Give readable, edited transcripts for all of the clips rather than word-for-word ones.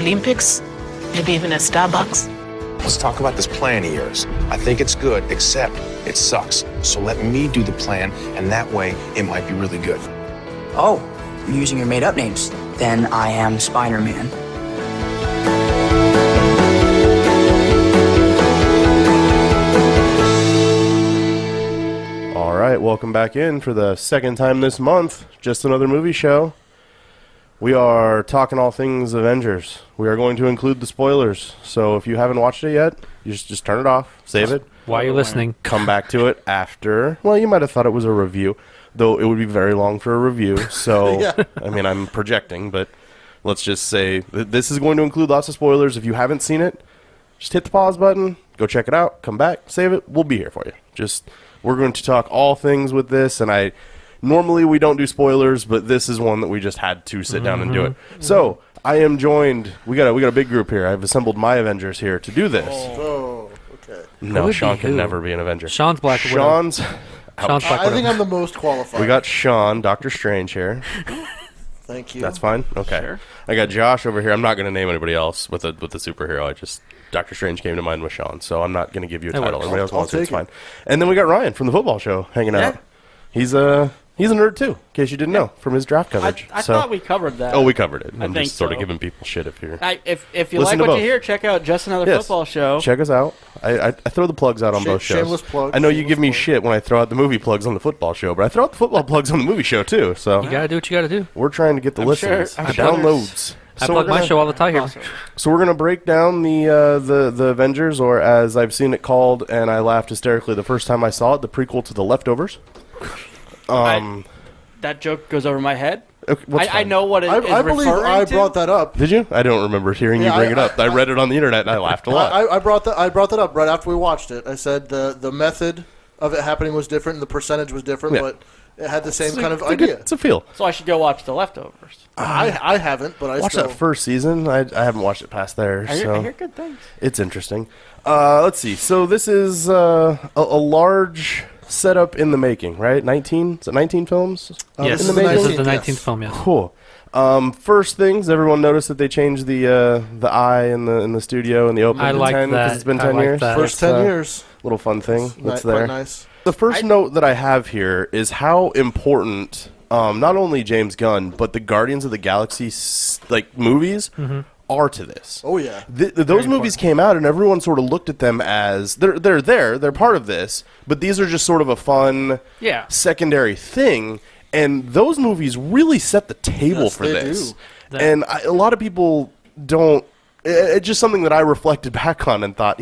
Olympics? Maybe even a Starbucks? Let's talk about this plan of yours. I think it's good, except it sucks. So let me do the plan, and that way it might be really good. Oh, you're using your made-up names. Then I am Spider-Man. All right, welcome back in for the second time this month. Just another movie show. We are talking all things Avengers. We are going to include the spoilers. So if you haven't watched it yet, you just turn it off, save it. Why are you listening? Come back to it after. Well, you might have thought it was a review, though it would be very long for a review. So, Yeah. I mean, I'm projecting, but let's just say this is going to include lots of spoilers. If you haven't seen it, just hit the pause button, go check it out, come back, save it. We'll be here for you. We're going to talk all things with this, and normally we don't do spoilers, but this is one that we just had to sit down and do it. So I am joined. We got a big group here. I've assembled my Avengers here to do this. Oh, okay. No, would Sean be can who? never be an Avenger. Sean's Black Widow. Sean's. Sean's Black I think Widow. I'm the most qualified. We got Sean, Doctor Strange here. Thank you. That's fine. Okay. Sure. I got Josh over here. I'm not going to name anybody else with the superhero. Doctor Strange came to mind with Sean, so I'm not going to give you a That title. works. Everybody else I'll wants it. It's take fine. And then we got Ryan from the football show hanging out. He's a nerd too, in case you didn't know from his draft coverage. I thought we covered that. Oh, we covered it. I'm think just sort of so. giving people shit if you're. If you Listen like to what both. you hear, check out Just Another Yes. Football Show. Check us out. I throw the plugs out on both shows. Shameless plug. I know you Shameless give me plug. shit when I throw out the movie plugs on the football show, but I throw out the football plugs on the movie show too. So You gotta do what you gotta do. we're trying to get the I'm listens, sure- the I'm sure downloads. I So plug we're my gonna- show all the time here. So we're gonna break down the Avengers, or as I've seen it called, and I laughed hysterically the first time I saw it, the prequel to the Leftovers. That joke goes over my head. Okay, what's I fine? know what it is I believe referring I to. brought that up. Did you? I don't remember hearing you Yeah, bring it up. I read it on the internet and I laughed a lot. I brought that up right after we watched it. I said the method of it happening was different and the percentage was different, Yeah. but it had the same It's a- kind of it's a good- idea. It's a feel. So I should go watch The Leftovers. I haven't, but I Watch still. that first season. I haven't watched it past there, I so hear good things. it's interesting. Let's see. So this is a large setup in the making, right? 19? Is it 19 films? Yes, this this is the is 19th, the yes. 19th film, yes. Cool. First things, everyone noticed that they changed the eye in the studio and the opening I to like 10 that. because it's been I 10 like years. that. First That's, 10 years. Little fun thing that's Quite there. nice. The first note that I have here is how important not only James Gunn but the Guardians of the Galaxy movies are to this. Oh, yeah. Those movies came out and everyone sort of looked at them as they're part of this, but these are just sort of a fun Yeah. secondary thing. And those movies really set the table Yes, for they this. do. And a lot of people don't. It's just something that I reflected back on and thought,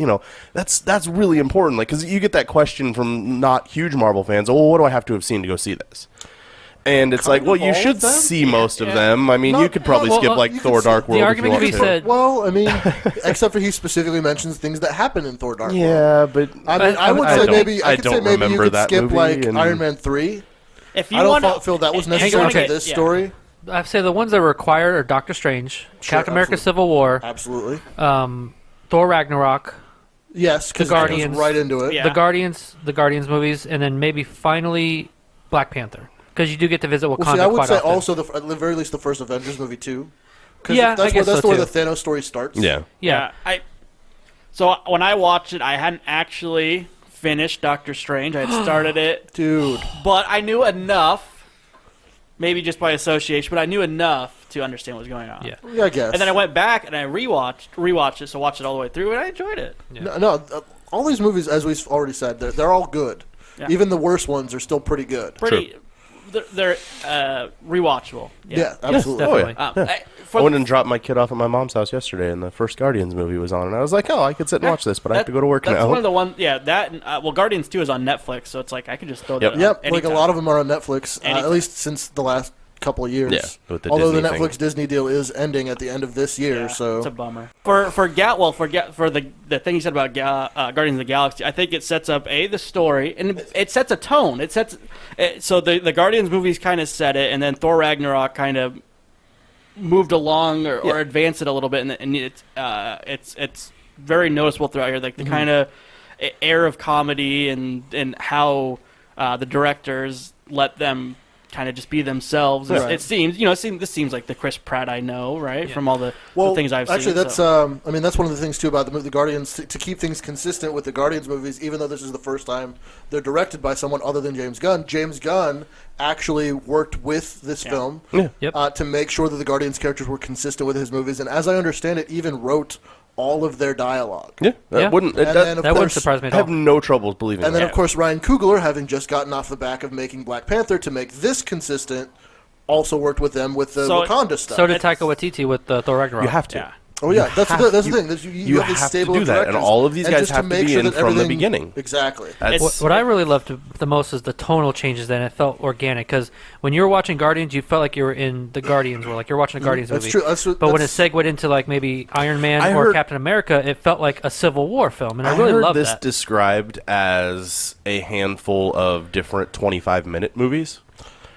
that's really important. Like, because you get that question from not huge Marvel fans. Oh, what do I have to have seen to go see this? And it's like, well, you all should of them? see most of them. I mean, you could probably well, skip well, like you Thor: could Dark see- World. The if argument you could be want to. said. Well, I mean, except for he specifically mentions things that happen in Thor: Dark World. Yeah, but I mean, I would I say don't- maybe I I could don't say maybe you remember could that skip movie like and- Iron Man 3. If you I want don't feel that was necessary okay. to this Yeah. story. I'd say the ones that were required are Doctor Strange, Sure, Captain America: absolutely. Civil War, Absolutely. Thor: Ragnarok, Yes, because Guardians. right into it. Yeah. the Guardians movies, and then maybe finally Black Panther, because you do get to visit Wakanda Well, see, I would quite say often. also at the very least the first Avengers movie too. Because Yeah, I that's guess where so, where too. the Thanos story starts. yeah. yeah. So when I watched it, I hadn't actually finished Doctor Strange. I had started it, Dude. but I knew enough, maybe just by association, but I knew enough to understand what was going on. Yeah. Yeah, I guess. And then I went back and I rewatched it, so watched it all the way through, and I enjoyed it. No, all these movies, as we've already said, they're all good. Yeah. Even the worst ones are still pretty good. Pretty, they're rewatchable. Yeah, absolutely. Oh, yeah. I- I went and dropped my kid off at my mom's house yesterday, and the first Guardians movie was on, and I was like, oh, I could sit and watch this, but I have to go to work that's now. one of the ones. Yeah, that. And, well, Guardians 2 is on Netflix, so it's like I could just throw that. Yep, on like a anytime. lot of them are on Netflix, at Anytime. least since the last couple of years. Yeah, with the Although Disney the thing. Netflix Disney deal is ending at the end of this year, Yeah, so it's a bummer. For the thing you said about Guardians of the Galaxy, I think it sets up the story, and it sets a tone. So the Guardians movies kind of set it, and then Thor Ragnarok kind of moved along or advanced it a little bit, and it's very noticeable throughout here, like the kind of air of comedy and how the directors let them kind of just be themselves. Right. It seems, this seems like the Chris Pratt I know, right, from all the things I've actually, seen. that's so. I mean, that's one of the things too about the movie The Guardians, to keep things consistent with the Guardians movies. Even though this is the first time they're directed by someone other than James Gunn, James Gunn actually worked with this film to make sure that the Guardians characters were consistent with his movies, and as I understand it, even wrote all of their dialogue. Yeah, that wouldn't surprise me at I all. have no trouble believing And that. then, of course, Ryan Coogler, having just gotten off the back of making Black Panther to make this consistent, also worked with them with the Wakanda stuff. So did Taika Waititi with Thor Ragnarok. You have to. Yeah. Oh yeah, that's the thing. You have this have to stable do of that, and directors, all of these guys just have to make be sure in that from the everything- beginning. Exactly. What I really loved the most is the tonal changes. Then it felt organic because when you were watching Guardians, you felt like you were in the Guardians world, like you're watching a Guardians That's movie. true. But when it segued into like maybe Iron Man I or heard- Captain America, it felt like a Civil War film, and I I really heard loved this that. described as a handful of different 25-minute movies.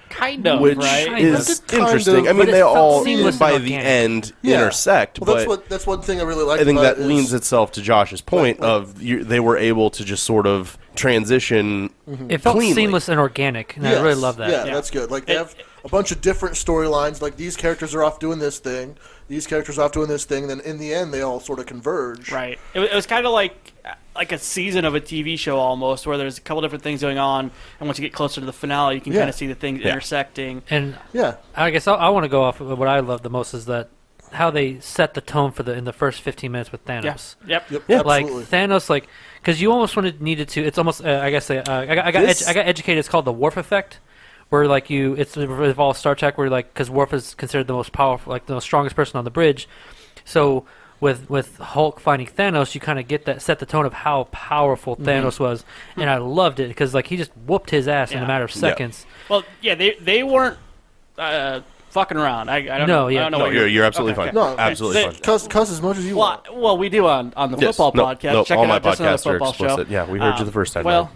Kind of, Which right? is Kind of, interesting. I but mean, it they felt all, seamless by and the organic. end, Yeah. intersect. Well, but that's one thing I really like. I think about that it leans is- itself to Josh's point they were able to just sort of transition It felt cleanly. seamless and organic, and I Yes. really love that. Yeah, that's good. Like they have a bunch of different storylines. Like these characters are off doing this thing, these characters are off doing this thing. And then in the end, they all sort of converge. Right. It was kind of like a season of a TV show almost, where there's a couple different things going on, and once you get closer to the finale, you can Yeah. kind of see the things intersecting. And Yeah. I guess I want to go off of what I love the most is that how they set the tone for in the first 15 minutes with Thanos. Yep. Yep. Like Absolutely. Thanos, like because you almost needed to. It's almost I guess I got educated. It's called the Worf effect, where like it involves Star Trek, where like because Worf is considered the most powerful, like the most strongest person on the bridge. So with Hulk finding Thanos, you kind of get that set the tone of how powerful Thanos was, and I loved it because like he just whooped his ass in a matter of seconds. Well, yeah, they weren't fucking around. I don't know. yeah. I don't know No, what you're absolutely okay, fine. okay. No, Absolutely They- fine. Cuss as much as you want. Well, we do on the Yes. football No, podcast. no, Check all it my out. Just another podcasts are football explicit. show. Yeah, we heard you the first time. Well,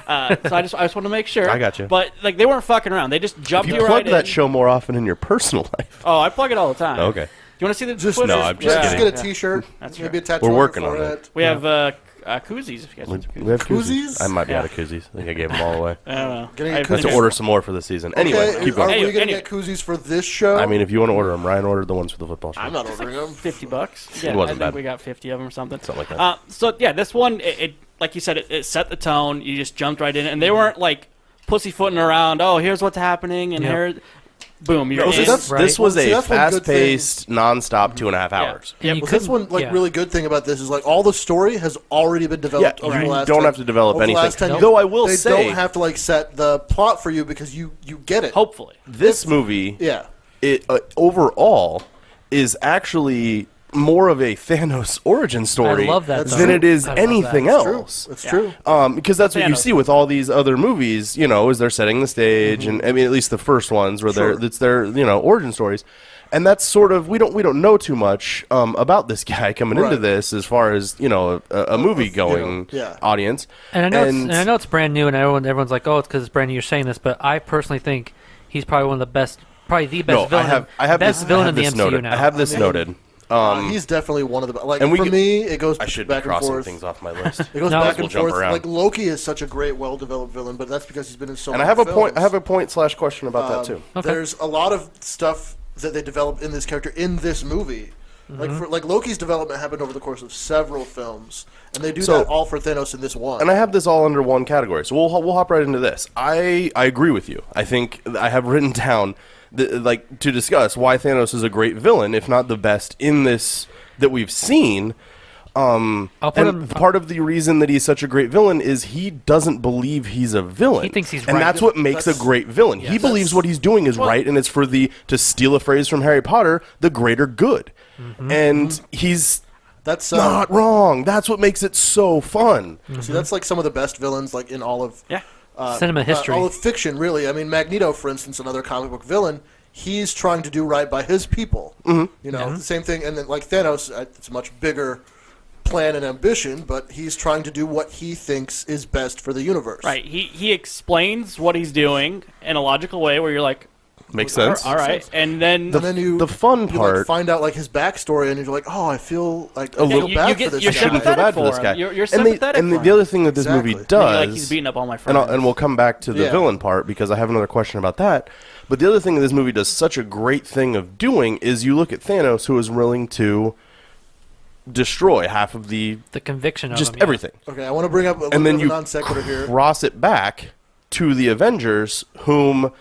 so I just want to make sure. I got you. But like they weren't fucking around. They just if jumped you you plug right that in. show more often in your personal life. Oh, I plug it all the time. Okay. You want to see the Just Twitter? No, I'm just Just kidding. get a T-shirt. That's maybe a tattoo. We're on your working on forehead. We have koozies. If you guys want some We have Koozies? I might be Yeah. out of koozies. I think I gave them all away. I don't know. Getting I a I have to koozies. order some more for the season. Anyway, Okay, keep are going. we Anyway, going to anyway. get koozies for this show? I mean, if you want to order them, Ryan ordered the ones for the football show. I'm not ordering them. $50. Yeah, wasn't I think bad. we got 50 of them or something. Something like that. So yeah, this one, it like you said, it set the tone. You just jumped right in, and they weren't like pussyfooting around. Oh, here's what's happening, and Yep. here, boom, you're Well, see, in. that's- Right. This was Well, see, a that's one good fast-paced, non-stop 2.5 hours. And you Well, that's couldn't- one really good thing about this is like all the story has already been developed Yeah, over you the last don't 10 have to develop over the anything. last 10 years. Though I will they say- don't have to like set the plot for you because you get it. Hopefully, This movie, Yeah. it overall, is actually more of a Thanos origin story I love that, That's though. than true. it is I love that. anything It's True. else. It's Yeah. true. Because that's what you Thanos. see with all these other movies, is they're setting the stage, and I mean at least the first ones where Sure. it's their origin stories, and that's sort of we don't know too much about this guy coming into Right. this as far as a movie going yeah. audience. And I know it's brand new, and everyone's like, "Oh, it's because it's brand new." You're saying this, but I personally think he's probably one of the best, probably the best No, villain. I have best this, villain I have in the this MCU noted. now. I have this I mean, noted. He's definitely one of the like and we for could- me. It goes I should be back and crossing forth. things off my list. It goes No, back we'll and jump forth. around. Like Loki is such a great, well-developed villain, but that's because he's been in so. And I many have a point. I films. have a point/question about that too. Okay. There's a lot of stuff that they develop in this character in this movie. Like Loki's development happened over the course of several films, and they do So- that all for Thanos in this one. And I have this all under one category, so we'll hop right into this. I agree with you. I think I have written down to discuss why Thanos is a great villain, if not the best in this that we've seen. I'll put And him. part of the reason that he's such a great villain is he doesn't believe he's a villain. He thinks he's and right. that's what makes a That's- great villain. He believes what he's doing is right, and it's for to steal a phrase from Harry Potter, the greater good. And he's that's not wrong. That's what makes it so fun. see, that's like some of the best villains like in all of yeah. Cinema history. all of fiction. Really, I mean Magneto, for instance, another comic book villain. He's trying to do right by his people. You know, the same thing. And then like Thanos, it's a much bigger plan and ambition, but he's trying to do what he thinks is best for the universe. Right. He explains what he's doing in a logical way where you're like, Makes sense. All right, and then The fun you part. like find out like his backstory, and you're like, oh, I feel like A I little- feel bad you for this you're guy. shouldn't feel bad for this him. guy. You're sympathetic and for the him. other thing that this movie Exactly. And you're does, like he's beating up all my and, friends. and we'll come back to the Yeah. villain part because I have another question about that. But the other thing that this movie does such a great thing of doing is you look at Thanos, who is willing to destroy half of the conviction of just him, yeah. everything, Okay, I want to bring up a little and then bit you of a non sequitur here. cross it back to the Avengers, whom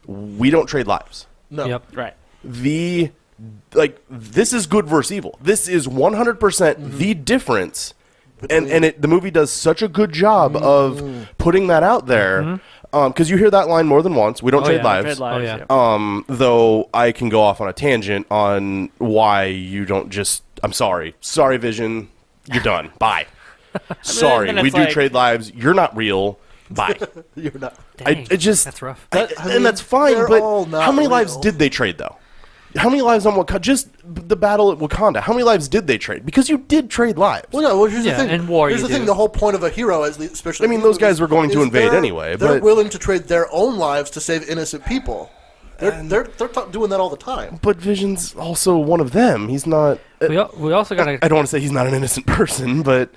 we don't trade lives. No, Yep. right. This is good versus evil. This is 100% the difference, and the movie does such a good job of putting that out there. Because you hear that line more than once. We don't trade lives. Trade lives, Oh, yeah. Though I can go off on a tangent on why you don't just. I'm sorry, Vision, you're done. Bye. Sorry, then it's we do like- trade lives. You're not real. Bye. you're not. Dang, I just that's rough. and that's fine. they're But all not how many lives real. did they trade though? How many lives on Wakanda? Just the battle at Wakanda. How many lives did they trade? Because you did trade lives. Well, no. Well, here's Yeah, the thing. in war here's you the thing. do. The whole point of a hero, especially I mean, in those movies, guys were going to is invade they're- anyway, They're but- willing to trade their own lives to save innocent people. They're doing that all the time. But Vision's also one of them. He's not. We also got I to. don't want to say he's not an innocent person, but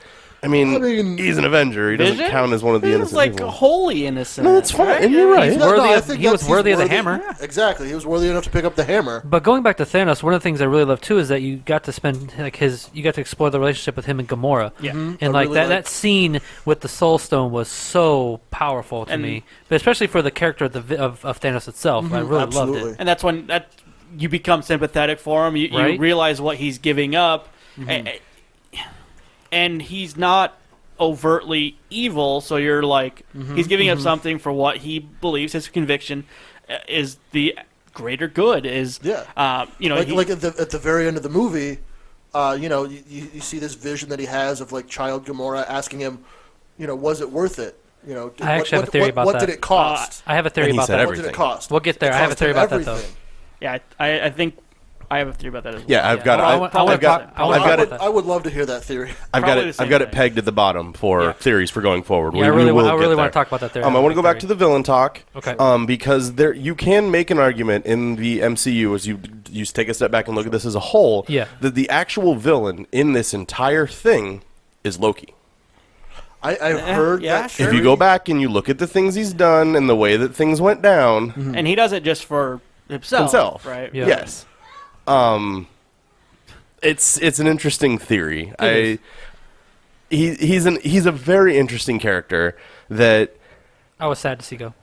I mean, he's an Avenger. He doesn't Vision? count as one of the He innocent was like people. wholly innocent. No, that's fine. right? And you're right. Worthy I of- think he was he's worthy of the hammer. Exactly. He was worthy enough to pick up the hammer. But going back to Thanos, one of the things I really love too is that you got to spend you got to explore the relationship with him and Gamora. Yeah. And I like really that liked- that scene with the Soul Stone was so powerful to And- me, but especially for the character of Thanos itself. I really loved Absolutely. it. And that's when you become sympathetic for him. You Right? realize what he's giving up, and he's not overtly evil. So you're like, he's giving up something for what he believes his conviction is the greater good. Is Like at the very end of the movie, you see this vision that he has of like child Gamora asking him, was it worth it? I actually have a theory about what that. did it cost? I have a theory And he about said that. What did it everything. cost? We'll get there. It I have a cost theory him about that, though. everything. yeah, I think I have a theory about that as well. Yeah, I've got. I want- I wanna I've got. talk- I wanna I've got talk it. about I would love to hear that theory. I've got Probably the it. same I've got it thing. pegged at the bottom for Yeah. theories for going forward. Yeah, I really will want get to there. talk about that theory. I want to go back to the villain talk. Okay. Because there you can make an argument in the MCU as you take a step back and look at this as a whole. Yeah. That the actual villain in this entire thing is Loki. I heard yeah, that. sure. If you go back and you look at the things he's done and the way that things went down, And he does it just for himself. Right. Yeah. yes, it's an interesting theory. It He's a very interesting character that. I was sad to see go.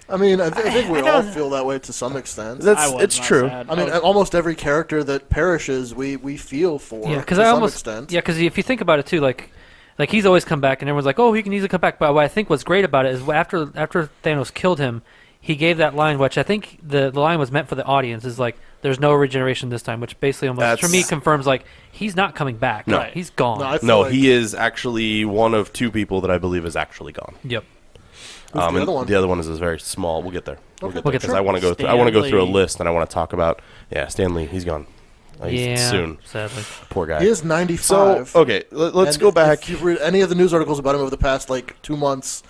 I mean, I think we all feel that way to some extent. It's true. I mean, almost every character that perishes, we feel for. Yeah, because to I some almost extent. because if you think about it too, like he's always come back, and everyone's like, oh, he can easily come back. But what I think what's great about it is after Thanos killed him, he gave that line, which I think the line was meant for the audience, is like, "There's no regeneration this time," which basically almost for me confirms like he's not coming back. No. Right. He's gone. No, I feel No, like- he is actually one of two people that I believe is actually gone. Yep. Who's the And other one? the other one is very small. We'll get there. We'll get We'll there get 'cause there. I want to go. Stan I want to go through a Lee. list, and I want to talk about. Yeah, Stan Lee. He's gone. He's Yeah. soon. Sadly. Poor guy. He is 95. So okay, let's And go back. If you've read any of the news articles about him over the past 2 months,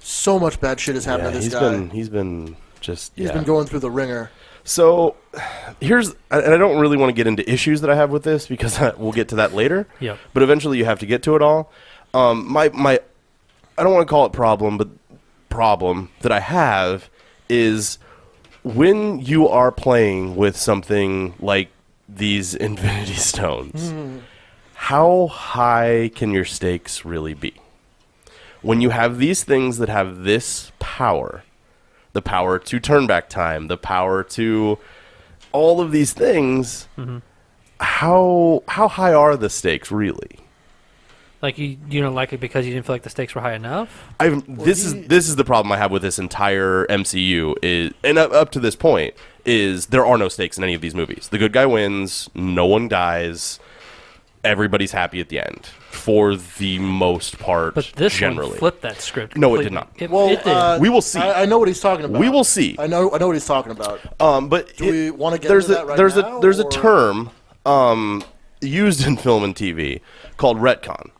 so much bad shit has happened to this guy. He's been just. He's been going through the ringer. So here's, and I don't really want to get into issues that I have with this because we'll get to that later. Yep. But eventually you have to get to it all. My I don't want to call it problem, but problem that I have is when you are playing with something like these Infinity Stones, how high can your stakes really be? When you have these things that have this power, the power to turn back time, the power to all of these things, how high are the stakes really? Like you don't like it because you didn't feel like the stakes were high enough. This is the problem I have with this entire MCU is, and up to this point, is there are no stakes in any of these movies. The good guy wins, no one dies, everybody's happy at the end for the most part. But this generally one flipped that script. No, it completely. did not. It did. We will see. I know what he's talking about. We will see. I know what he's talking about. But Do we want to get there's into a that right there's now? a there's a or- term used in film and TV called retcon.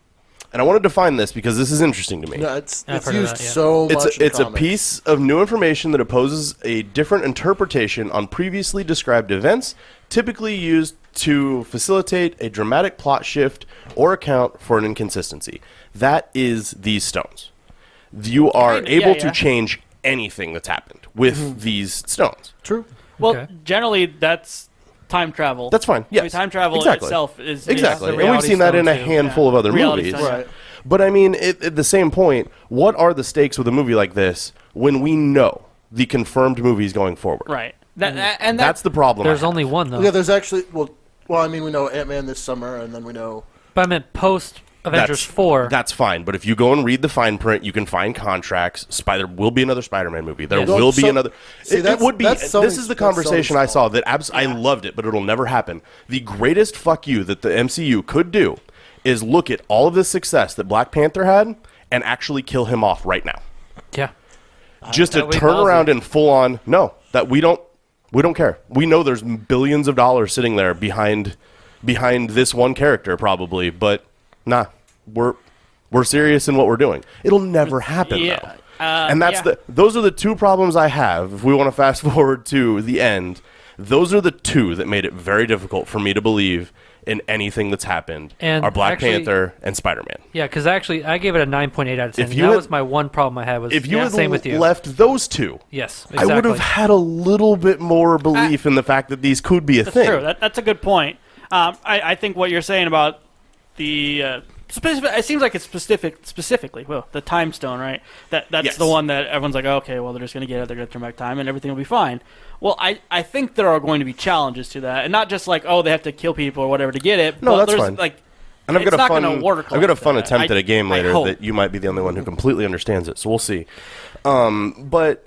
and I want to define this because this is interesting to me. No, it's I've heard of used that, yeah. so much. It's in a comics. piece of new information that opposes a different interpretation on previously described events, typically used to facilitate a dramatic plot shift or account for an inconsistency. That is these stones. You are Kinda, able yeah. to change anything that's happened with these stones. True. Well, Okay. generally that's time travel. That's fine. Yes. I mean, time travel Exactly. itself is Exactly. the And we've reality seen that in a stone, too. handful of other Reality movies. stone, Right. But I mean, at the same point, what are the stakes with a movie like this when we know the confirmed movies going forward? Right. And That's the problem. There's I have. only one though. Yeah, there's actually well, I mean, we know Ant-Man this summer, and then we know. But I meant post Avengers 4. That's fine. But if you go and read the fine print, you can find contracts. There will be another Spider-Man movie. There Yes. will be So- another. see, It would be. that's This is the Sony's conversation I saw fault. that I loved it, but it'll never happen. The greatest fuck you that the MCU could do is look at all of this success that Black Panther had and actually kill him off right now. Yeah. Just to that would be turn ballsy. around and full on that we don't care. We know there's billions of dollars sitting there behind this one character probably, but nah, we're serious in what we're doing. It'll never happen Yeah. though. And that's yeah. those are the two problems I have. If we want to fast forward to the end, those are the two that made it very difficult for me to believe in anything that's happened. And are Black actually- Panther and Spider-Man. Yeah, because actually, I gave it a 9.8 out of 10. If and you that had- was my one problem I had. Was If you had same with you. left those two, Yes, I would exactly. have had a little bit more belief in the fact that these could be a That's thing. true. That's a good point. I think what you're saying about the it seems like it's specifically the time stone, right? That's Yes. the one that everyone's like, okay, well, they're just going to get it, they're going to turn back time, and everything will be fine. Well, I think there are going to be challenges to that, and not just like, oh, they have to kill people or whatever to get it. No, but that's there's, fine. Like, And I've it's got not a gonna fun, work I've got a like fun that. attempt at a game I later hope. that you might be the only one who completely understands it. So we'll see. But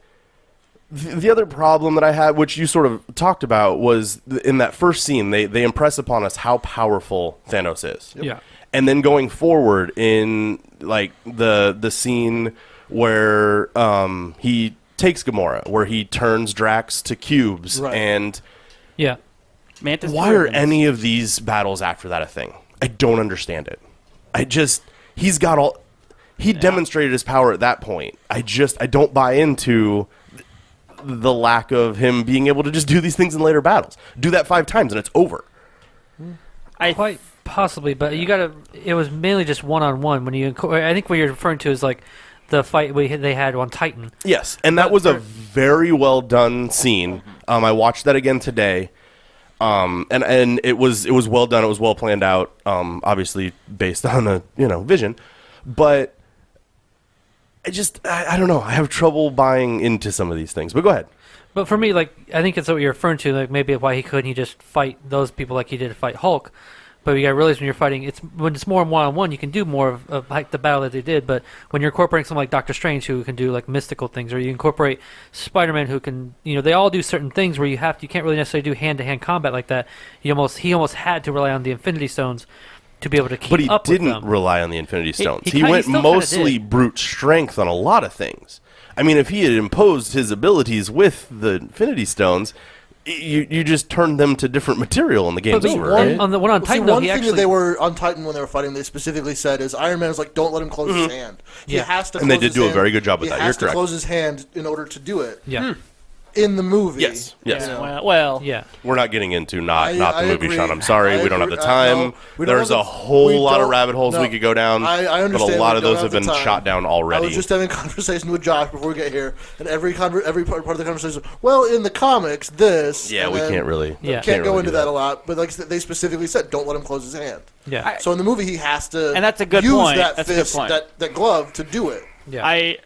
the other problem that I had, which you sort of talked about, was in that first scene, they impress upon us how powerful Thanos is. Yeah. And then going forward in like the scene where he takes Gamora, where he turns Drax to cubes, Right. and Yeah. Mantis why are Ribbons. any of these battles after that a thing? I don't understand it. He's got all. He demonstrated his power at that point. I don't buy into the lack of him being able to just do these things in later battles. Do that 5 times and it's over. Quite possibly, but you gotta. It was mainly just one-on-one. When you, I think what you're referring to is like the fight they had on Titan. Yes, and that was a very well done scene. I watched that again today. And it was well done. It was well planned out. Obviously based on a vision, but I don't know. I have trouble buying into some of these things. But go ahead. But for me, like, I think it's what you're referring to. Like, maybe why couldn't he just fight those people like he did to fight Hulk? But you gotta realize when you're fighting, when it's more one-on-one, you can do more of like the battle that they did. But when you're incorporating someone like Doctor Strange, who can do like mystical things, or you incorporate Spider-Man, who can, they all do certain things where you can't really necessarily do hand-to-hand combat like that. He almost had to rely on the Infinity Stones to be able to keep But he up with didn't them. rely on the Infinity Stones. he He, kinda- went he still kinda mostly did. brute strength on a lot of things. I mean, if he had imposed his abilities with the Infinity Stones, you just turned them to different material and the game's But over. right? on the one on See, Titan, though, one he thing actually that they were on Titan when they were fighting, they specifically said is Iron Man was like, "Don't let him close his hand. He Yeah. has to." And they close did his do a hand. very good job with that. He You're has to correct. close his hand in order to do it. yeah. In the movie, Yes, yes. you know. Well, Yeah. We're not getting into not I the movie, agree. Sean. I'm sorry, I we don't have agree. the time. No, we don't There's have a the- whole we lot of don't- rabbit holes no. we could go down. I but understand. a lot we of don't those have the been time. shot down already. I was just having a conversation with Josh before we get here, and every part of the conversation, well, in the comics, this. Yeah, and we then can't really. Yeah. can't go really into do that a lot. But like they specifically said, don't let him close his hand. Yeah. So in the movie, he has to. And that's a good use point. that That's a good fist, point. that glove to do it. Yeah. I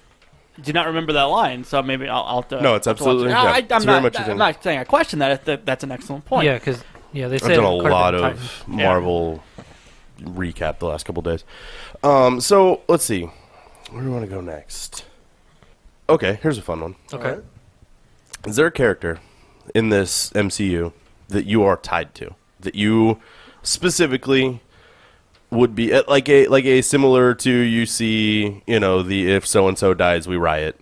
do not remember that line, so maybe I'll No, it's have to watch absolutely- it. yeah, I'm it's very not, much a thing. I'm not saying I question that. That's an excellent point. Yeah, because they I've said done a quite lot bit in of Titan. Marvel recap the last couple days. So let's see. Where do we want to go next? Okay, here's a fun one. Okay. Alright. Is there a character in this MCU that you are tied to? That you specifically would be like a similar to you see, the if so and so dies we riot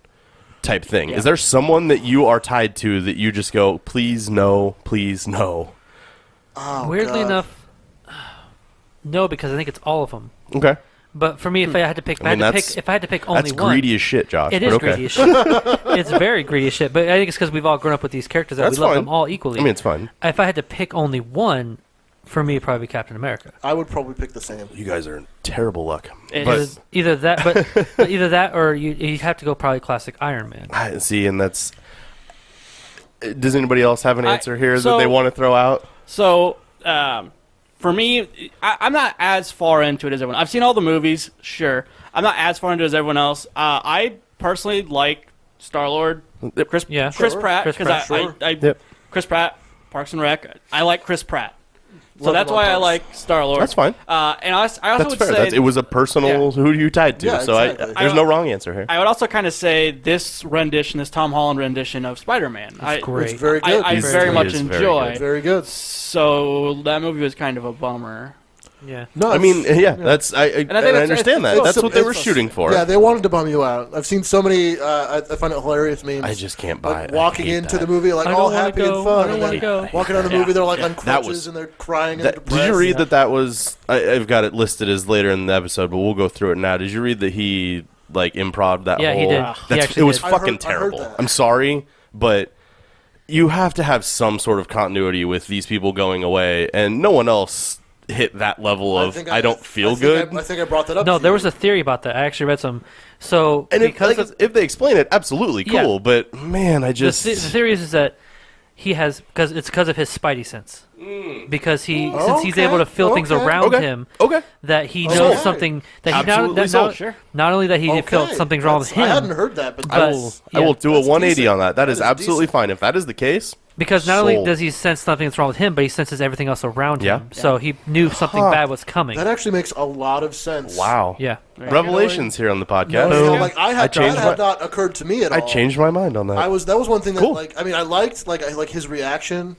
type thing. Yeah. Is there someone that you are tied to that you just go, please no, please no? Oh, Weirdly God. enough, no, because I think it's all of them. Okay. But for me, if I had to pick, if I had to pick only that's one, greedy as shit, Josh. it but is okay. greedy as shit. It's very greedy as shit. But I think it's because we've all grown up with these characters that That's we love fine. them all equally. I mean, it's fine. If I had to pick only one, for me, it'd probably be Captain America. I would probably pick the same. You guys are in terrible luck. It Either that, but either that, or you have to go probably classic Iron Man. I see, and that's. Does anybody else have an answer here so- that they want to throw out? So, for me, I'm not as far into it as everyone. I've seen all the movies, sure. I'm not as far into it as everyone else. I personally like Star-Lord, Chris Pratt, because Chris Pratt, Parks and Rec. I like Chris Pratt. So that's why I like Star-Lord. That's fine. And I also That's would fair. say... it was a personal who you tied to, Yeah, so exactly. there's no wrong answer here. I would also kind of say this Tom Holland rendition of Spider-Man. Great. It's very good. I very much enjoy. Very good. So that movie was kind of a bummer. Yeah. No, I mean, that's I think understand that. That's what they were shooting for. Yeah, they wanted to bum you out. I've seen so many. I find it hilarious memes. I just can't buy like, it. walking into the movie like I all don't wanna happy go. and fun, I don't and wanna then go. walking out of the movie, they're like on That crutches was- and they're crying and depressed. Did you read that was? I've got it listed as later in the episode, but we'll go through it now. Did you read that he like improv that Yeah, whole? he did. He actually it was did. I fucking heard terrible. that. I'm sorry, but you have to have some sort of continuity with these people going away, and no one else hit that level of I don't feel good. I think I brought that up. No, to there you. was a theory about that. I actually read some. So And if they explain it, absolutely Yeah. cool. But man, I the, just the theory is that he has because of his spidey sense. Because since he's able to feel things around him, that he knows Okay. something that Absolutely he sold. not, Sure. not only that he felt something's wrong with him. I hadn't heard that, but I will do a That's 180 decent. on that. That is That is absolutely decent. fine. If that is the case, Because not only Sold. does he sense something that's wrong with him, but he senses everything else around Yeah. him. So he knew something bad was coming. that actually makes a lot of sense. wow. Yeah. Revelations here on the podcast. No, like that changed had not occurred to me at all. I changed my mind on that. That was one thing that Cool. like I mean I liked his reaction.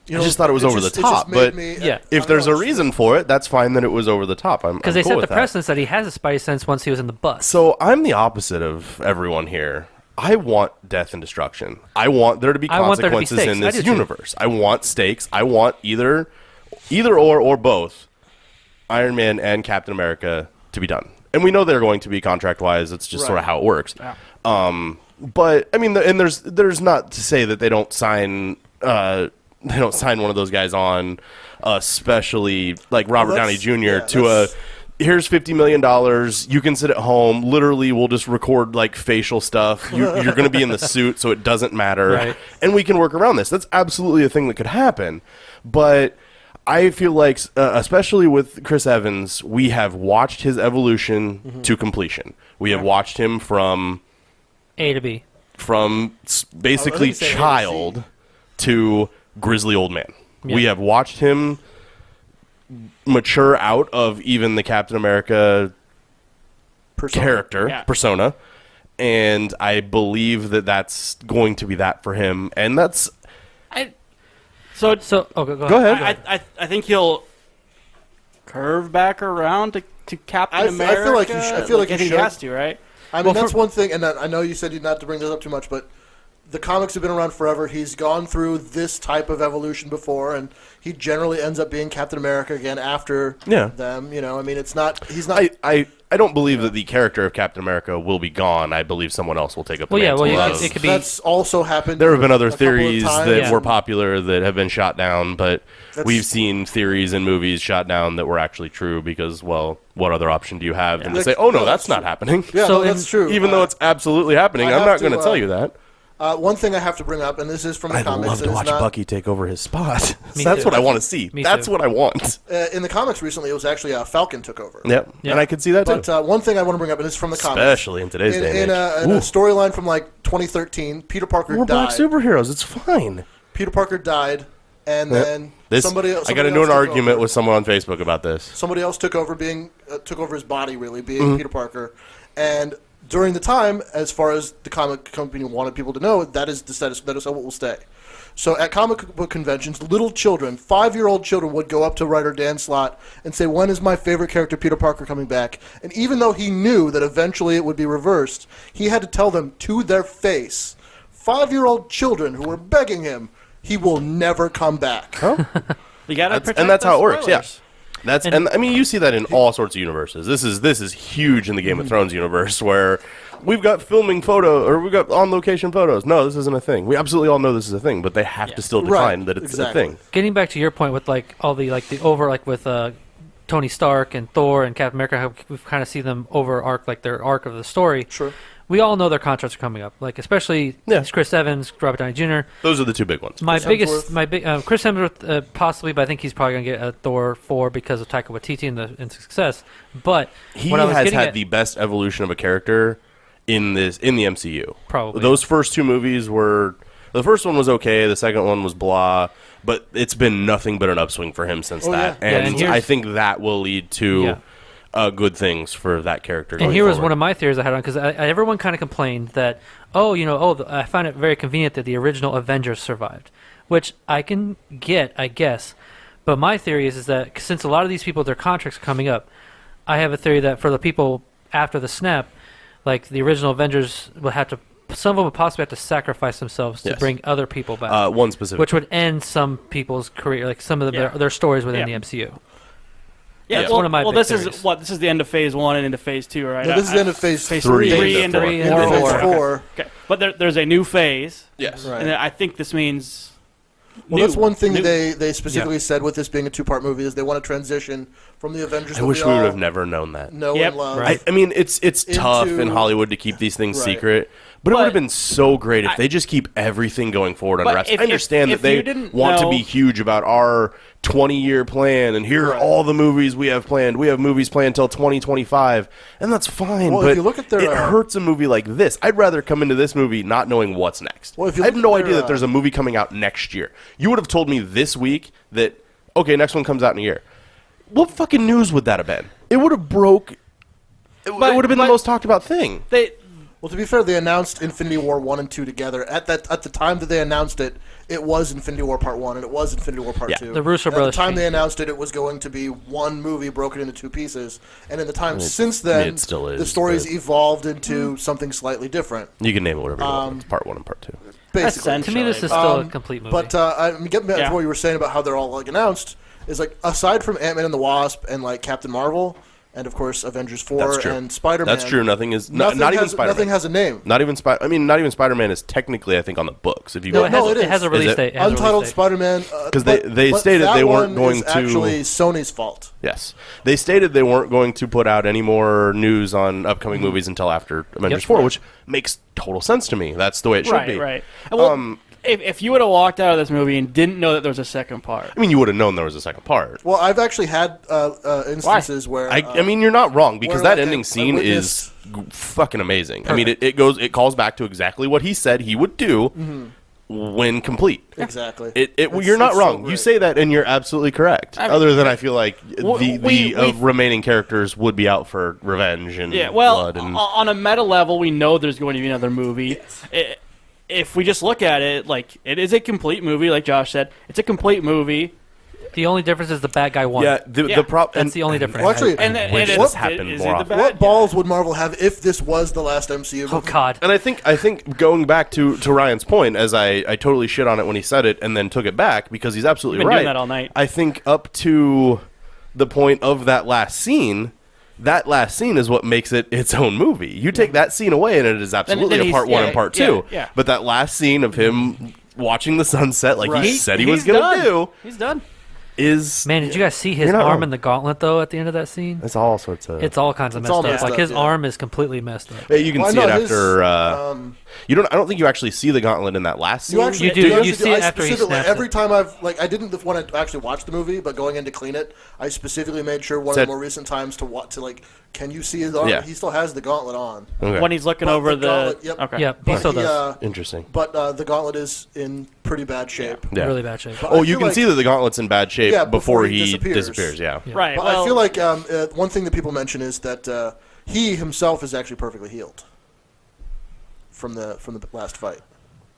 You know, I just thought it was over the top, but Yeah. if there's a reason for it, that's fine that it was over the top. Because they cool set with the that. precedence that he has a spidey sense once he was in the bus. So I'm the opposite of everyone here. I want death and destruction. I want there to be I want there to be consequences stakes. in I this do too. universe. I want stakes. I want either or both Iron Man and Captain America to be done. And we know they're going to be contract wise. It's just sort of how it works. Yeah. But I mean, and there's not to say that they don't sign one of those guys on, especially like Robert Downey Jr. Here's $50 million. You can sit at home. Literally, we'll just record like facial stuff. You're going to be in the suit, so it doesn't matter, Right. and we can work around this. That's absolutely a thing that could happen. But I feel like, especially with Chris Evans, we have watched his evolution to completion. We have watched him from A to B. Basically say A to C. child to grizzly old man. Yeah. We have watched him mature out of even the Captain America persona, and I believe that that's going to be that for him, and that's So go ahead. I think he'll curve back around to Captain I America. feel like I feel like he should. has to, right? I mean, that's one thing, and I know you said not to bring this up too much, but the comics have been around forever. He's gone through this type of evolution before, and he generally ends up being Captain America again after them. You know, I mean, he's not. I don't believe that the character of Captain America will be gone. I believe someone else will take up the mantle. It could be. That's also happened. There have been other a couple of theories times. that were popular that have been shot down, but That's- we've seen theories in movies shot down that were actually true because, well, what other option do you have than to say, oh, no, that's not happening? Yeah, So no, that's true. Even though it's absolutely happening, I I'm have not to, going to tell you that. One thing I have to bring up, and this is from the I'd comics. love to and watch it's not, Bucky take over his spot. Me That's too. what I want to see. Me That's too. what I want. In the comics recently, it was actually Falcon took over. Yep. And I could see that too. But one thing I want to bring up, and this is from the comics. Especially in today's day In and a age. storyline from like 2013, Peter Parker We're black died. superheroes. It's fine. Peter Parker died, and then somebody else. I got into an argument with someone on Facebook about this. Somebody else took over took over his body, really, being Mm-hmm. Peter Parker. And during the time, as far as the comic company wanted people to know, that is the status. That is what will stay. So at comic book conventions, little children, 5-year-old children, would go up to writer Dan Slott and say, "When is my favorite character, Peter Parker, coming back?" And even though he knew that eventually it would be reversed, he had to tell them to their face, 5-year-old children who were begging him, he will never come back. You gotta protect and that's the how it works. Yeah. spoilers. And I mean, you see that in all sorts of universes. This is huge in the Game of Thrones universe, where we've got filming photo, or we've got on location photos. No, this isn't a thing. We absolutely all know this is a thing, but they have to still define that it's a thing. Getting back to your point with like all the with Tony Stark and Thor and Captain America, how we've kind of see them over their arc of the story. Sure. We all know their contracts are coming up, like especially Chris Evans, Robert Downey Jr. Those are the two big ones. Chris Hemsworth possibly, but I think he's probably gonna get a Thor 4 because of Taika Waititi and the success. But he has had the best evolution of a character in the MCU. Probably those first two movies were. The first one was okay. The second one was blah. But it's been nothing but an upswing for him since that, and I think that will lead to. Good things for that character. And here was one of my theories I had on, because everyone kind of complained that, I find it very convenient that the original Avengers survived, which I can get, I guess. But my theory is that since a lot of these people, their contracts are coming up, I have a theory that for the people after the snap, like the original Avengers will have to, some of them would possibly have to sacrifice themselves to bring other people back. One specific. Which would end some people's career, like some of their stories within the MCU. Yeah, that's one of my big this theories. this is the end of phase 1 and into phase 2, right? No, this is the end of phase 3 into phase 4. Okay, but there's a new phase. Yes, right. And I think this means. That's one thing they specifically said with this being a 2-part movie is they want to transition from the Avengers. I wish we would have never known that. And love. Right. I mean, it's tough in Hollywood to keep these things secret. But it would have been so great if they just keep everything going forward on wraps. I understand that they want to be huge about our 20-year plan, and here are all the movies we have planned. We have movies planned until 2025, and that's fine. Well, but if you look at their, it hurts a movie like this. I'd rather come into this movie not knowing what's next. Well, if you I have look no at idea that there's a movie coming out next year. You would have told me this week that, okay, next one comes out in a year. What fucking news would that have been? It would have broke. It would have been the most talked about thing. Well, to be fair, they announced Infinity War 1 and 2 together. At the time that they announced it, it was Infinity War Part 1 and it was Infinity War Part 2. The Russo brothers. At the time they announced it, it was going to be one movie broken into 2 pieces. And in the time since then, the stories evolved into something slightly different. You can name it whatever you want. It's Part 1 and Part 2. Basically. To me, this is still a complete movie. But getting back to what you were saying about how they're all announced, is aside from Ant-Man and the Wasp and Captain Marvel, and of course Avengers 4 and Spider-Man. That's true. Nothing is not even Spider-Man. Nothing has a name. Not even Spider-Man is technically, I think, on the books. If you it has a release date. Untitled Spider-Man. Because they stated they weren't going to. Actually, Sony's fault. Yes, they stated they weren't going to put out any more news on upcoming movies until after Avengers 4, which makes total sense to me. That's the way it should be. Right. Well, if you would have walked out of this movie and didn't know that there was a second part. I mean, you would have known there was a second part. Well, I've actually had instances where I mean, you're not wrong, because that ending scene is fucking amazing. Perfect. I mean, it calls back to exactly what he said he would do when complete. Exactly. You're not wrong. You say that, and you're absolutely correct. Other than I feel like the remaining characters would be out for revenge and blood. And on a meta level, we know there's going to be another movie. If we just look at it, it is a complete movie, like Josh said. It's a complete movie. The only difference is the bad guy won. Yeah, that's the only difference. Well, actually, this happened more often. What balls would Marvel have if this was the last MCU movie? Oh God! And I think going back to Ryan's point, as I totally shit on it when he said it, and then took it back because he's absolutely right. Doing that all night. I think up to the point of that last scene. That last scene is what makes it its own movie. You take that scene away, and it is absolutely a Part 1 and Part 2. Yeah. But that last scene of him watching the sunset, like he said he was going to do, he's done. Man, did you guys see his arm in the gauntlet though at the end of that scene? It's all sorts of. It's all kinds of messed up. Like his arm is completely messed up. You can see it after. I don't think you actually see the gauntlet in that last scene. You do. You see it after he snaps every time I didn't want to actually watch the movie, but going in to clean it, I specifically made sure one of the more recent times to can you see his arm? Yeah. He still has the gauntlet on. Okay. When he's looking over the gauntlet, okay. Yep, he still does. Interesting. But the gauntlet is in pretty bad shape. Yeah. Really bad shape. But you can see that the gauntlet's in bad shape before he disappears. Yeah. Right. But I feel like one thing that people mention is that he himself is actually perfectly healed from the last fight.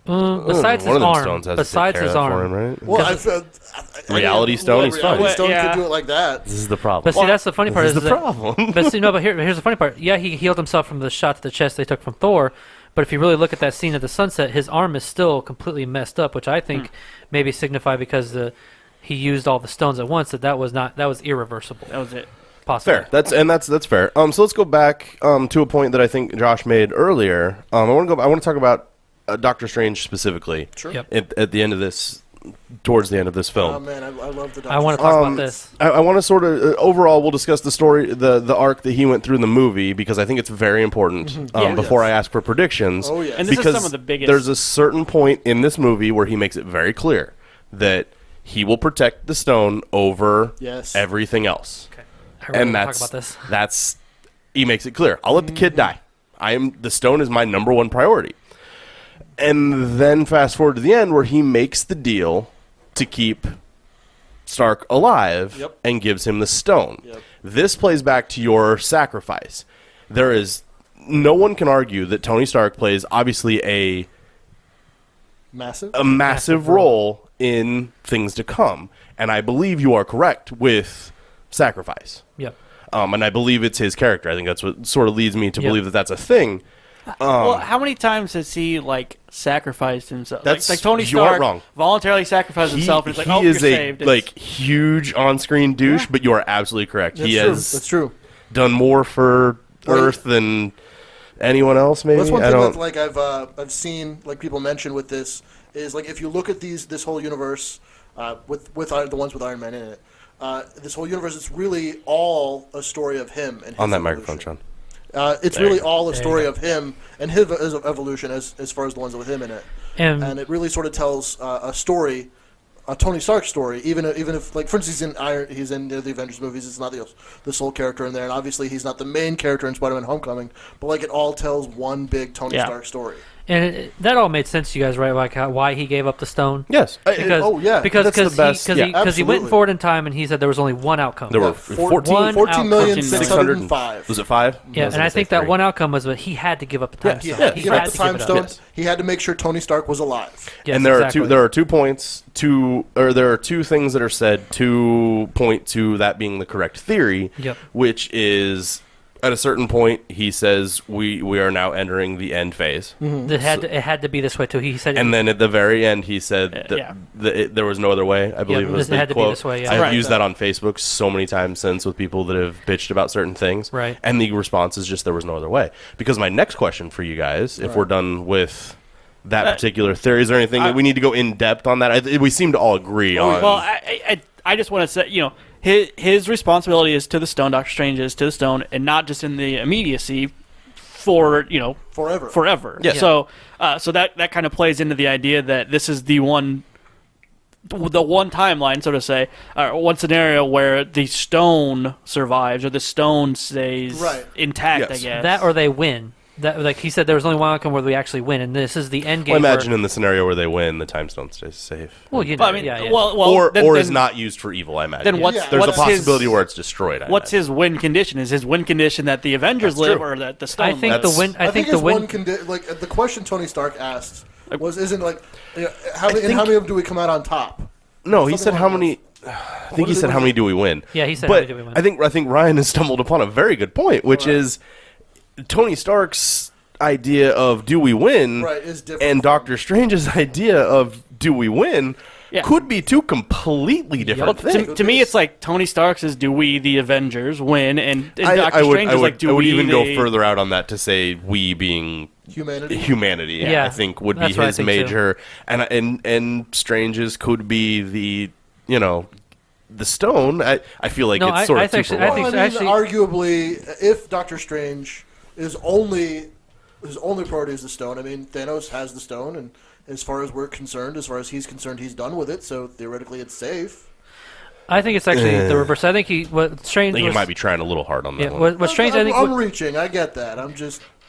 Besides his arm. Besides his arm. Right? Well, Reality Stone, he's fine. Reality Stone could do it like that. This is the problem. But see, that's the funny part. This is the problem. But here's the funny part. Yeah, he healed himself from the shot to the chest they took from Thor. But if you really look at that scene at the sunset, his arm is still completely messed up, which I think maybe signify because he used all the stones at once, that was irreversible. That was it. Possibly. Fair. That's fair. So let's go back to a point that I think Josh made earlier. I want to talk about Doctor Strange specifically. Sure. Yep. At the end of this, towards the end of this film. Oh man, I love the Doctor I want to talk about this. I want to sort of overall we'll discuss the story, the arc that he went through in the movie, because I think it's very important before I ask for predictions. Oh yes. And this because is some of the biggest. there's a certain point in this movie where he makes it very clear that he will protect the stone over everything else. Okay. I really And want to talk about this. that's he makes it clear. I'll let the kid die. The stone is my number one priority. And then fast forward to the end where he makes the deal to keep Stark alive and gives him the stone. Yep. This plays back to your sacrifice. No one can argue that Tony Stark plays obviously a massive role in things to come. And I believe you are correct with sacrifice. Yep. And I believe it's his character. I think that's what sort of leads me to believe that that's a thing. Well, how many times has he sacrificed himself? That's like Tony you're Stark wrong. voluntarily sacrificed himself, and it's like, oh, he you're is saved. a huge on-screen douche, but you are absolutely correct. That's true. Done more for Earth than anyone else. Maybe that's one thing that I've seen people mention with this is if you look at this whole universe with the ones with Iron Man in it, this whole universe, it's really all a story of him and his on that evolution. microphone, Sean. It's really all a story of him and his evolution as far as the ones with him in it. And it really sort of tells a story, a Tony Stark story, even if for instance, he's in the Avengers movies, it's not the sole character in there, and obviously he's not the main character in Spider-Man Homecoming, but it all tells one big Tony Stark story. And that all made sense to you guys, right? Why he gave up the stone? Yes. Because he went forward in time and he said there was only one outcome. There were 14,605. Was it 5? Yeah, and I think that one outcome was that he had to give up the time stone. He gave up the time stone. He had to make sure Tony Stark was alive. Yes, and there are 2 points there are 2 things that are said to point to that being the correct theory, which is at a certain point he says we are now entering the end phase. Mm-hmm. It had to be this way too. He said, and then at the very end he said that there was no other way. I believe it was the had quote. To be this way. Yeah. I've used that on Facebook so many times since with people that have bitched about certain things. Right. And the response is just there was no other way. Because my next question for you guys, if we're done with that particular theory, is there anything that we need to go in depth on that? We seem to all agree on. Well, I just want to say, his responsibility is to the stone. Doctor Strange is to the stone, and not just in the immediacy for forever. Yeah. So that kind of plays into the idea that this is the one timeline, so to say, one scenario where the stone survives or the stone stays intact. Yes. I guess that or they win. That he said there was only one outcome where we actually win, and this is the end game. Well, imagine in the scenario where they win, the time stone stays safe. Well, or is not used for evil. I imagine. Then there's a possibility where it's destroyed. What's his win condition? Is his win condition that the Avengers live or that the stone? I think lives? the win. I think his the win. the question Tony Stark asked isn't how many of them do we come out on top? No, he said how many. I think he said how many do we win. Yeah, he said but how many do we win. I think Ryan has stumbled upon a very good point, which is Tony Stark's idea of do we win is different and Doctor Strange's idea of do we win could be 2 completely different things. To me, it's like Tony Stark's is do we, the Avengers, win, and Doctor Strange is like do we. I would even go further out on that to say we being humanity. Yeah, I think would be his major, and Strange's could be the the stone. I feel like it's sort of 2 for 1. Arguably, if Doctor Strange is his only priority is the stone. I mean, Thanos has the stone, and as far as we're concerned, as far as he's concerned, he's done with it. So theoretically, it's safe. I think it's actually the reverse. I think he might be trying a little hard on that one. What Strange? I'm reaching. I get that.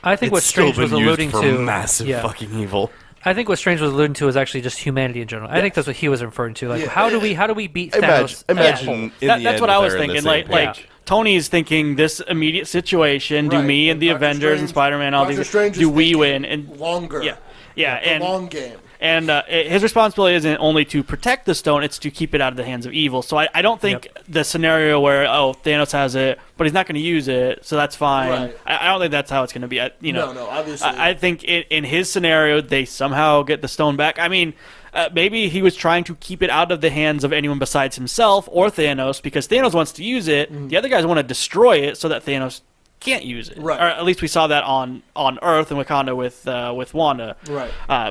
I think what Strange was alluding to massive fucking evil. I think what Strange was alluding to is actually just humanity in general. I think that's what he was referring to. How do we beat Thanos? Imagine that's what I was thinking. Like Tony's thinking this immediate situation. Do me and the Avengers and Spider-Man all these? Strange do we win? And longer? Yeah, and long game. And his responsibility isn't only to protect the stone; it's to keep it out of the hands of evil. So I don't think the scenario where Thanos has it, but he's not going to use it, so that's fine. Right. I don't think that's how it's going to be. No, obviously. I think in his scenario, they somehow get the stone back. I mean, maybe he was trying to keep it out of the hands of anyone besides himself or Thanos, because Thanos wants to use it. The other guys want to destroy it so that Thanos can't use it. Right. Or at least we saw that on Earth and Wakanda with Wanda,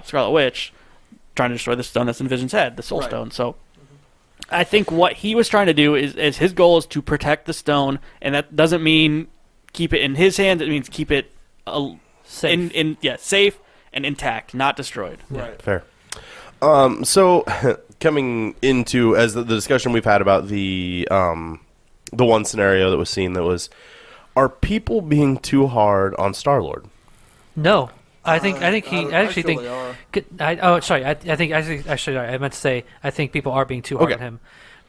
Scarlet Witch, trying to destroy the stone that's in Vision's head, the Soul Stone. So I think what he was trying to do is his goal is to protect the stone, and that doesn't mean keep it in his hands. It means keep it safe, safe and intact, not destroyed. Right. Fair. So coming into as the discussion we've had about the one scenario that was seen that was, are people being too hard on Star-Lord? No. I think I think I meant to say I think people are being too hard on him,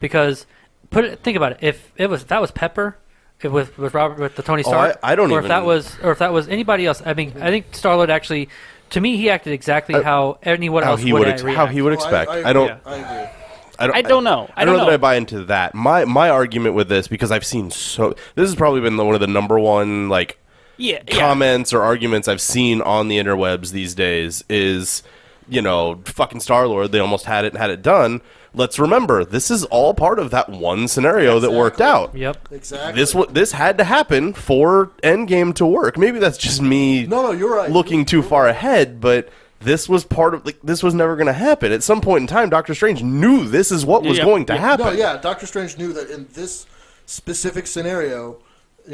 because think about it. If that was Pepper, with Robert, with the Tony Stark, if that was anybody else, I mean, I think Star-Lord actually, to me, he acted exactly how anyone else would react. How he would expect. I agree. I don't know. I don't know that I buy into that. My argument with this, because I've seen this has probably been one of the number one comments or arguments I've seen on the interwebs these days is, fucking Star-Lord, they almost had it done. Let's remember, this is all part of that one scenario that worked out. Yep. Exactly. This had to happen for Endgame to work. Maybe that's just me you're right. looking too far ahead, but this was part of this was never going to happen. At some point in time, Doctor Strange knew this is what was going to happen. No, yeah, Doctor Strange knew that in this specific scenario,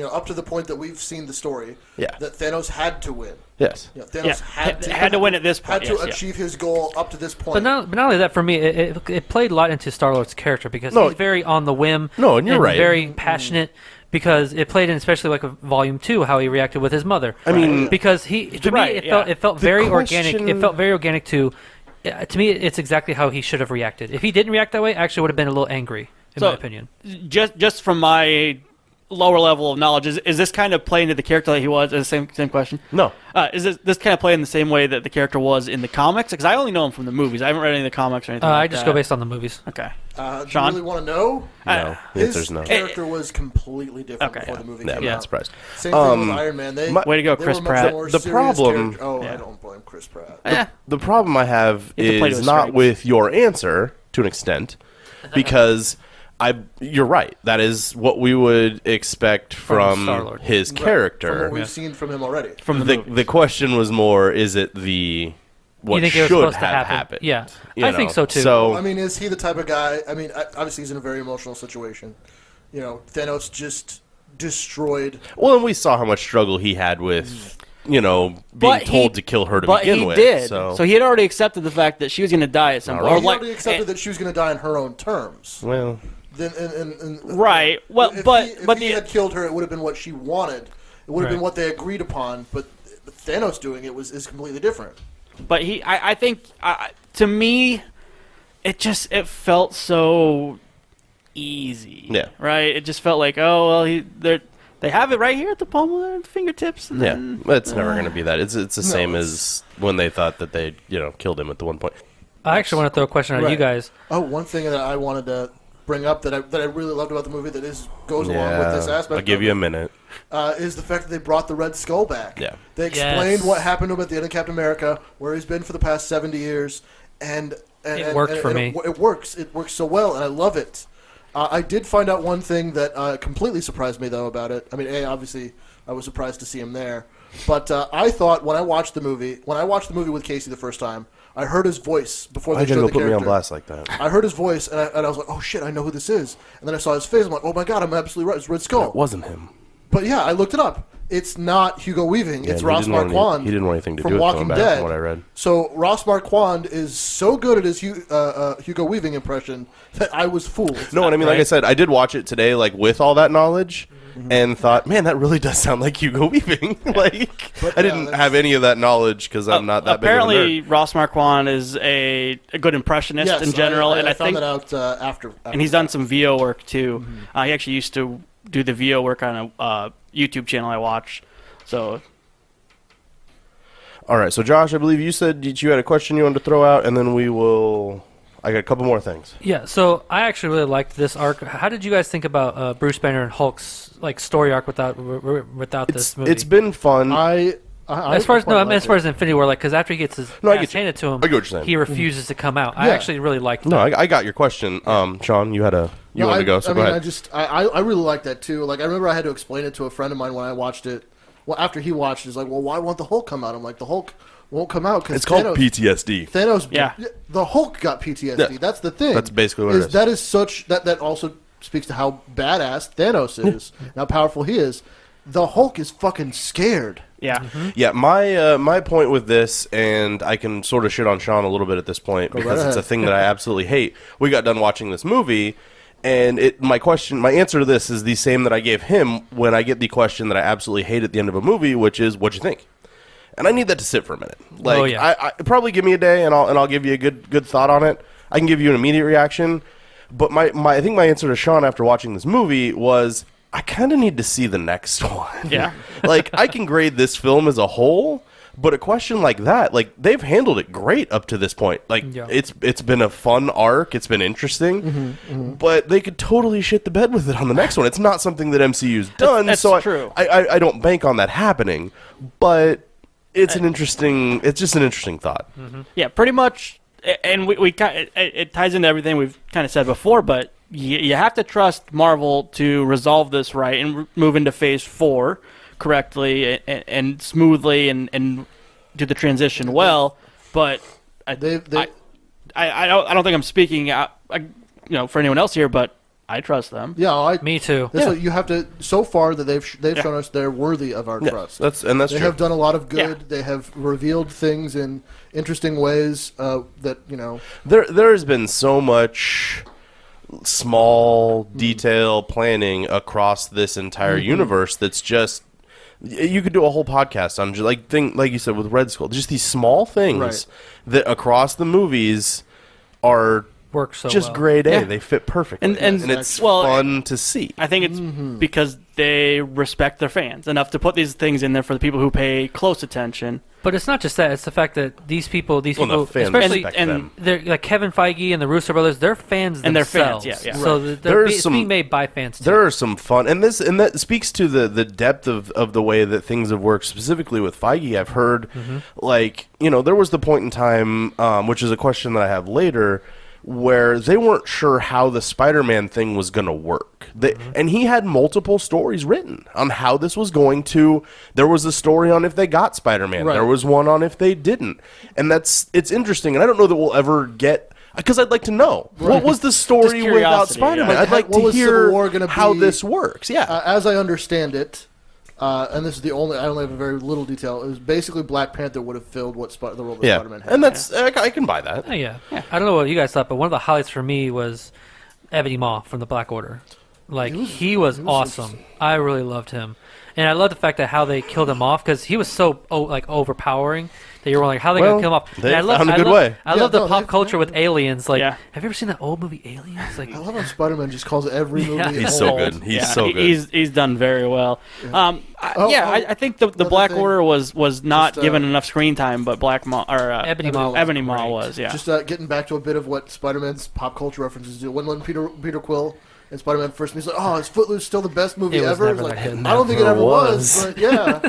up to the point that we've seen the story, that Thanos had to win. Yes. Thanos had to win at this point. Had to achieve his goal up to this point. But not only that, for me, it played a lot into Star-Lord's character, because he's very on the whim. No, and you're right. Very passionate. Because it played in, especially like Volume 2, how he reacted with his mother. I mean, because it felt very organic. It felt very organic to me. It's exactly how he should have reacted. If he didn't react that way, I actually would have been a little angry, in my opinion. Just from my lower level of knowledge, is this kind of playing to the character that he was? Is the same question? No. Is this kind of playing the same way that the character was in the comics? Because I only know him from the movies. I haven't read any of the comics or anything. I just go based on the movies. Okay. Do you Sean? really want to know? No. The answer's no. His character was completely different before the movie came out. I'm not surprised. Same thing with Iron Man. Way to go, Chris Pratt. The problem... I don't blame Chris Pratt. The problem I have is not with your answer, to an extent, because... you're right. That is what we would expect from his character. From what we've seen from him already. From the question was more: is it what you think should it was supposed have to happen? happened? Yeah, I think so too. So I mean, is he the type of guy? I mean, obviously he's in a very emotional situation. Thanos just destroyed. Well, and we saw how much struggle he had with. Being told to kill her to begin with. But he did. So he had already accepted the fact that she was going to die at some point. He already accepted that she was going to die on her own terms. Well... Right. Well, if he had killed her, it would have been what she wanted. It would have been what they agreed upon. But Thanos doing it is completely different. But I think, to me, it felt so easy. Yeah. Right. It just felt like, they have it right here at the palm of their fingertips. And it's never going to be that. It's the same as when they thought that they killed him at the one point. I actually want to throw a question at you guys. Oh, one thing that I wanted to bring up that I really loved about the movie that goes along with this aspect. I'll give you a minute. Is the fact that they brought the Red Skull back. Yeah. They explained what happened to him at the end of Captain America, where he's been for the past 70 years, and it worked for me. It works. It works so well, and I love it. I did find out one thing that completely surprised me though about it. I mean, obviously I was surprised to see him there, but I thought when I watched the movie with Casey the first time, I heard his voice before they showed the character. Put me on blast like that. I heard his voice, and I was like, oh, shit, I know who this is. And then I saw his face. I'm like, oh, my God, I'm absolutely right. It's Red Skull. It wasn't him. But, yeah, I looked it up. It's not Hugo Weaving. It's Ross Marquand. He didn't want anything to do from with Walking Dead. Dead. From what I read. So Ross Marquand is so good at his Hugo Weaving impression that I was fooled. No, and I mean, like I said, I did watch it today, with all that knowledge, and thought, man, that really does sound like Hugo Weaving. I didn't have any of that knowledge because I'm not that big of a nerd. Apparently, Ross Marquand is a good impressionist in general, and I think found that out after. And he's done some VO work too. He actually used to do the VO work on a YouTube channel I watch. So, All right, so Josh, I believe you said that you had a question you wanted to throw out, and then we will. I got a couple more things. Yeah, so I actually really liked this arc. How did you guys think about Bruce Banner and Hulk's story arc without this movie? It's been fun. As far as Infinity War, because after he gets his ass handed to him, I get what you're saying. he refuses to come out. I actually really liked that. No, I got your question. Sean, you wanted to go, so go ahead. I really like that too. Like I remember I had to explain it to a friend of mine when I watched it. Well, after he watched it, he's like, "Well, why won't the Hulk come out?" I'm like, "The Hulk won't come out because it's called PTSD." Thanos, the Hulk got PTSD. Yeah. That's the thing. That's basically what it is. That is that also speaks to how badass Thanos is, and how powerful he is. The Hulk is fucking scared. Yeah. Mm-hmm. Yeah, my point with this, and I can sort of shit on Sean a little bit at this point because it's a thing that I absolutely hate. We got done watching this movie, and my answer to this is the same that I gave him when I get the question that I absolutely hate at the end of a movie, which is, "What'd you think?" And I need that to sit for a minute. Like, I probably give me a day, and I'll give you a good thought on it. I can give you an immediate reaction, but I think my answer to Sean after watching this movie was, I kind of need to see the next one. Yeah. Like, I can grade this film as a whole, but a question like that, like, they've handled it great up to this point. Like, it's been a fun arc. It's been interesting. But they could totally shit the bed with it on the next one. It's not something that MCU's done. That's so true. I don't bank on that happening. But it's just an interesting thought. Yeah, pretty much. And it ties into everything we've kind of said before, but you have to trust Marvel to resolve this right and move into Phase 4 correctly and smoothly and do the transition well. But I don't think I'm speaking out, for anyone else here, but I trust them. Yeah, me too. That's what you have to. So far that they've shown us they're worthy of our trust. That's they true. have done a lot of good. Yeah. They have revealed things in interesting ways that There has been so much small detail planning across this entire universe that's just, you could do a whole podcast on just like you said with Red Skull, just these small things that across the movies are work so just well. grade A. They fit perfectly, and it's fun to see. I think it's because they respect their fans enough to put these things in there for the people who pay close attention. But it's not just that; it's the fact that these people, the fans especially them. They're like Kevin Feige and the Russo brothers. They're fans and themselves. They're fans. Yeah. So it's being made by fans too. There are some fun, and that speaks to the depth of the way that things have worked. Specifically with Feige, I've heard there was the point in time, which is a question that I have later, where they weren't sure how the Spider-Man thing was going to work. And he had multiple stories written on how this was going to. There was a story on if they got Spider-Man. Right. There was one on if they didn't. And it's interesting. And I don't know that we'll ever get, because I'd like to know. Right. What was the story without Spider-Man? Yeah. I'd like to hear how this works. Yeah. As I understand it, and this is I only have a very little detail. It was basically Black Panther would have filled the role that Spider-Man had. And that's I can buy that. Oh, yeah. I don't know what you guys thought, but one of the highlights for me was Ebony Maw from the Black Order. He was awesome. I really loved him, and I love the fact that how they killed him off, because he was so overpowering that you were like, how are they gonna kill him off? They found a good way. I love the pop culture with aliens. Like, have you ever seen that old movie Aliens? Like, I love how Spider-Man just calls every movie. He's so good. He's so good. He's done very well. I think the Black Order was not given enough screen time, but Ebony Maw was. Yeah. Just getting back to a bit of what Spider-Man's pop culture references do. When Peter Quill and Spider-Man first meets, like, is Footloose still the best movie ever? It's like, I don't think it ever was, but yeah.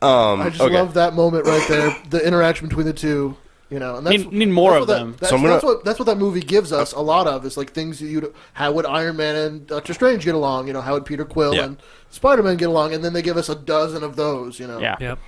I just love that moment right there, the interaction between the two. And that's, need more of them. That's what that movie gives us a lot of. Is like things how would Iron Man and Doctor Strange get along? How would Peter Quill and Spider-Man get along? And then they give us a dozen of those. Yeah. Yep.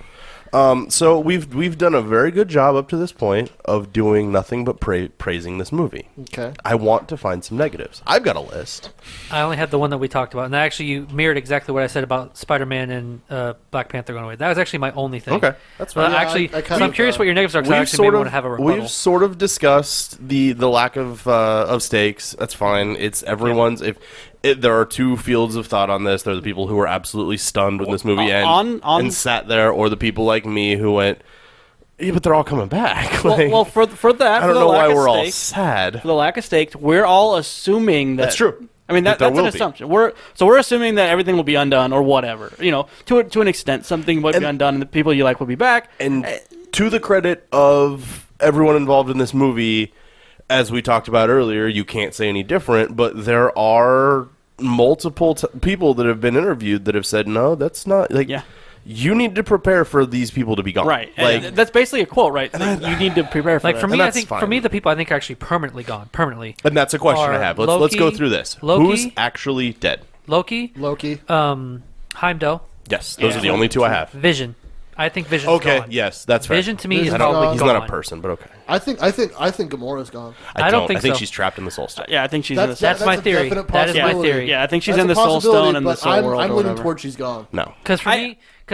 So we've done a very good job up to this point of doing nothing but praising this movie. Okay. I want to find some negatives. I've got a list. I only had the one that we talked about, and actually you mirrored exactly what I said about Spider-Man and Black Panther going away. That was actually my only thing. Okay, that's fine. I'm curious what your negatives are, because I actually maybe want to have a rebuttal. We've sort of discussed the lack of stakes. That's fine. It's everyone's. There are two fields of thought on this. There are the people who were absolutely stunned when this movie ended and sat there, or the people like me who went, yeah, but they're all coming back. For that, I don't know why we're all sad. For the lack of stakes, we're all assuming that. That's true. I mean, that's an assumption. We're assuming that everything will be undone or whatever. To an extent, something will be undone, and the people you like will be back. And to the credit of everyone involved in this movie, as we talked about earlier, you can't say any different, but there are multiple people that have been interviewed that have said, no, that's not, like, you need to prepare for these people to be gone. Right. Like, and that's basically a quote, right? You need to prepare for Like that. for me, And I think that's for me fine. the people I think are actually permanently gone. Permanently. and that's a question I are have. Let's go Loki- through this. Loki- Who's actually dead? Loki, Loki. Heimdall, Yes, those are the only two I have. Vision. I think Vision's Okay, gone. yes, that's fair. Vision to me is Vision's probably gone. He's gone. not a person, but okay. I think Gamora's gone. I don't think I think so. she's trapped in the Soul Stone. Yeah, I think she's in the That's my a theory. definite That is my possibility. theory. Yeah, I think she's That's in a the Soul possibility, Stone and the but Soul World. I'm or leaning whatever. towards she's gone. No. Because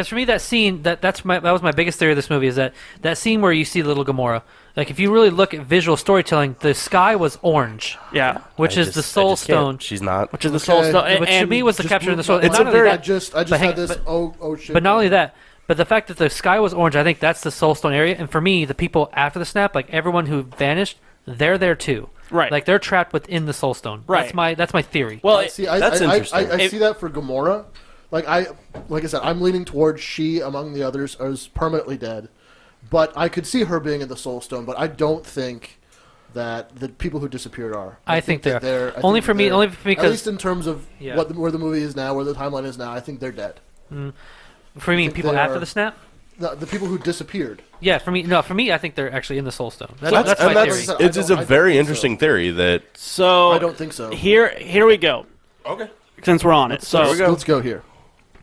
for me, that scene that was my biggest theory of this movie is that scene where you see little Gamora. Like if you really look at visual storytelling, the sky was orange, Yeah. which I is the just Soul can't. Stone, She's not. Which is the Soul Stone. which to me was the capture in the Soul. It's And not a only very. that, I just but had this. Shit. But not only that, but the fact that the sky was orange, I think that's the Soul Stone area. And for me, the people after the snap, like everyone who vanished, they're there too. Right. Like they're trapped within the Soul Stone. Right. That's my theory. Well, I see. That's interesting. I see that for Gamora. Like I said, I'm leaning towards she, among the others, is permanently dead. But I could see her being in the Soul Stone. But I don't think that the people who disappeared are. I think that they're I only think for me. they're- Only for me at least because in terms of Yeah. where the movie is now, where the timeline is now, I think they're dead. for me, think people they after are- the snap. The people who disappeared. Yeah, for me, I think they're actually in the Soul Stone. That's that's- my and theory. that's- It's I a don't very think so. interesting theory that. so I don't think so. Here we go. Okay. Since we're on it, so Let's go here.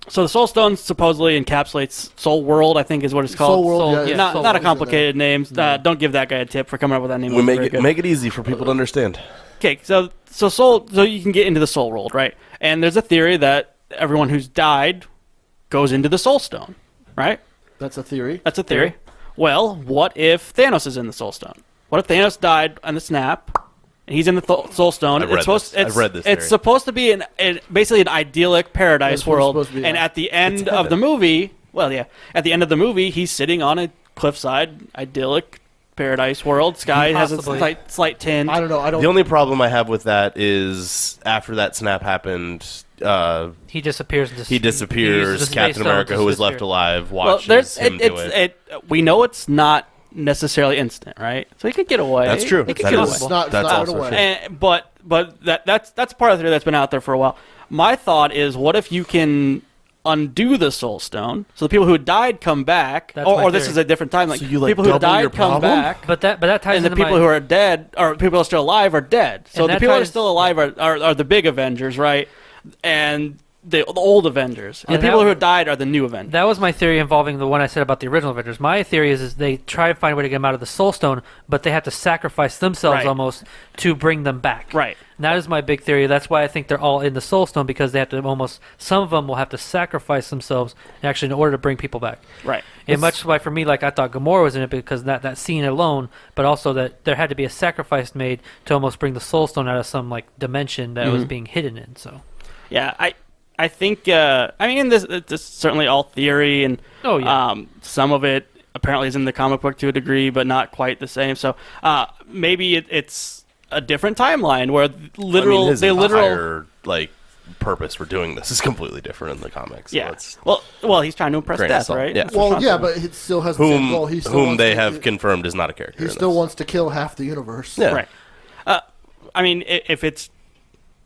So the Soul Stone supposedly encapsulates Soul World, I think is what it's called. Soul World. Soul- yeah, yeah, Soul Not a World's in complicated name. Don't give that guy a tip for coming up with that name. We It was very good. make it easy for people to understand. Okay, so you can get into the Soul World, right? And there's a theory that everyone who's died goes into the Soul Stone, right? That's a theory. That's a theory. Well, what if Thanos is in the Soul Stone? What if Thanos died on the snap, and he's in the Soul Stone? I've read this. I've read this It's theory. supposed to be basically an idyllic paradise It's world, supposed to be, and yeah. at the end of the movie, at the end of the movie, he's sitting on a cliffside, idyllic paradise world. Sky has a Possibly. slight tint. I don't know. I don't. The only problem I have with that is after that snap happened, He disappears. Into, he uses the disappears. Space Captain Stone America, to who was disappear. left alive, Well, watches him do it. we know it's not necessarily instant, right? So he could get away. That's true. He could That get is- away. It's not That's right also away. true. But that's part of the theory that's been out there for a while. My thought is, what if you can undo the Soul Stone, so the people who died come back, That's my or this theory. is a different time. Like So you, like, people who double your died come problem? back, But that ties and the into people my, who are dead, or people who are still alive, are dead. So And the that people who are ties- still alive are the big Avengers, right? And the old Avengers. And And the people that- who died are the new Avengers. That was my theory involving the one I said about the original Avengers. My theory is they try and find a way to get them out of the Soul Stone, but they have to sacrifice themselves Right. almost to bring them back. Right. And that is my big theory. That's why I think they're all in the Soul Stone, because they have to some of them will have to sacrifice themselves actually in order to bring people back. Right. And much why for me, like I thought Gamora was in it because that scene alone, but also that there had to be a sacrifice made to almost bring the Soul Stone out of some like dimension that it was being hidden in. So. Yeah, I think this is certainly all theory, and Oh, yeah. some of it apparently is in the comic book to a degree, but not quite the same. So maybe it's a different timeline where His entire purpose for doing this is completely different in the comics. So yeah. it's Well, he's trying to impress grain of Death, salt. right? Yeah. That's what Well, Sean yeah, said. but it still has the same goal. He still whom wants they to- have confirmed is not a character. He in still this. wants to kill half the universe. Yeah. Right. If it's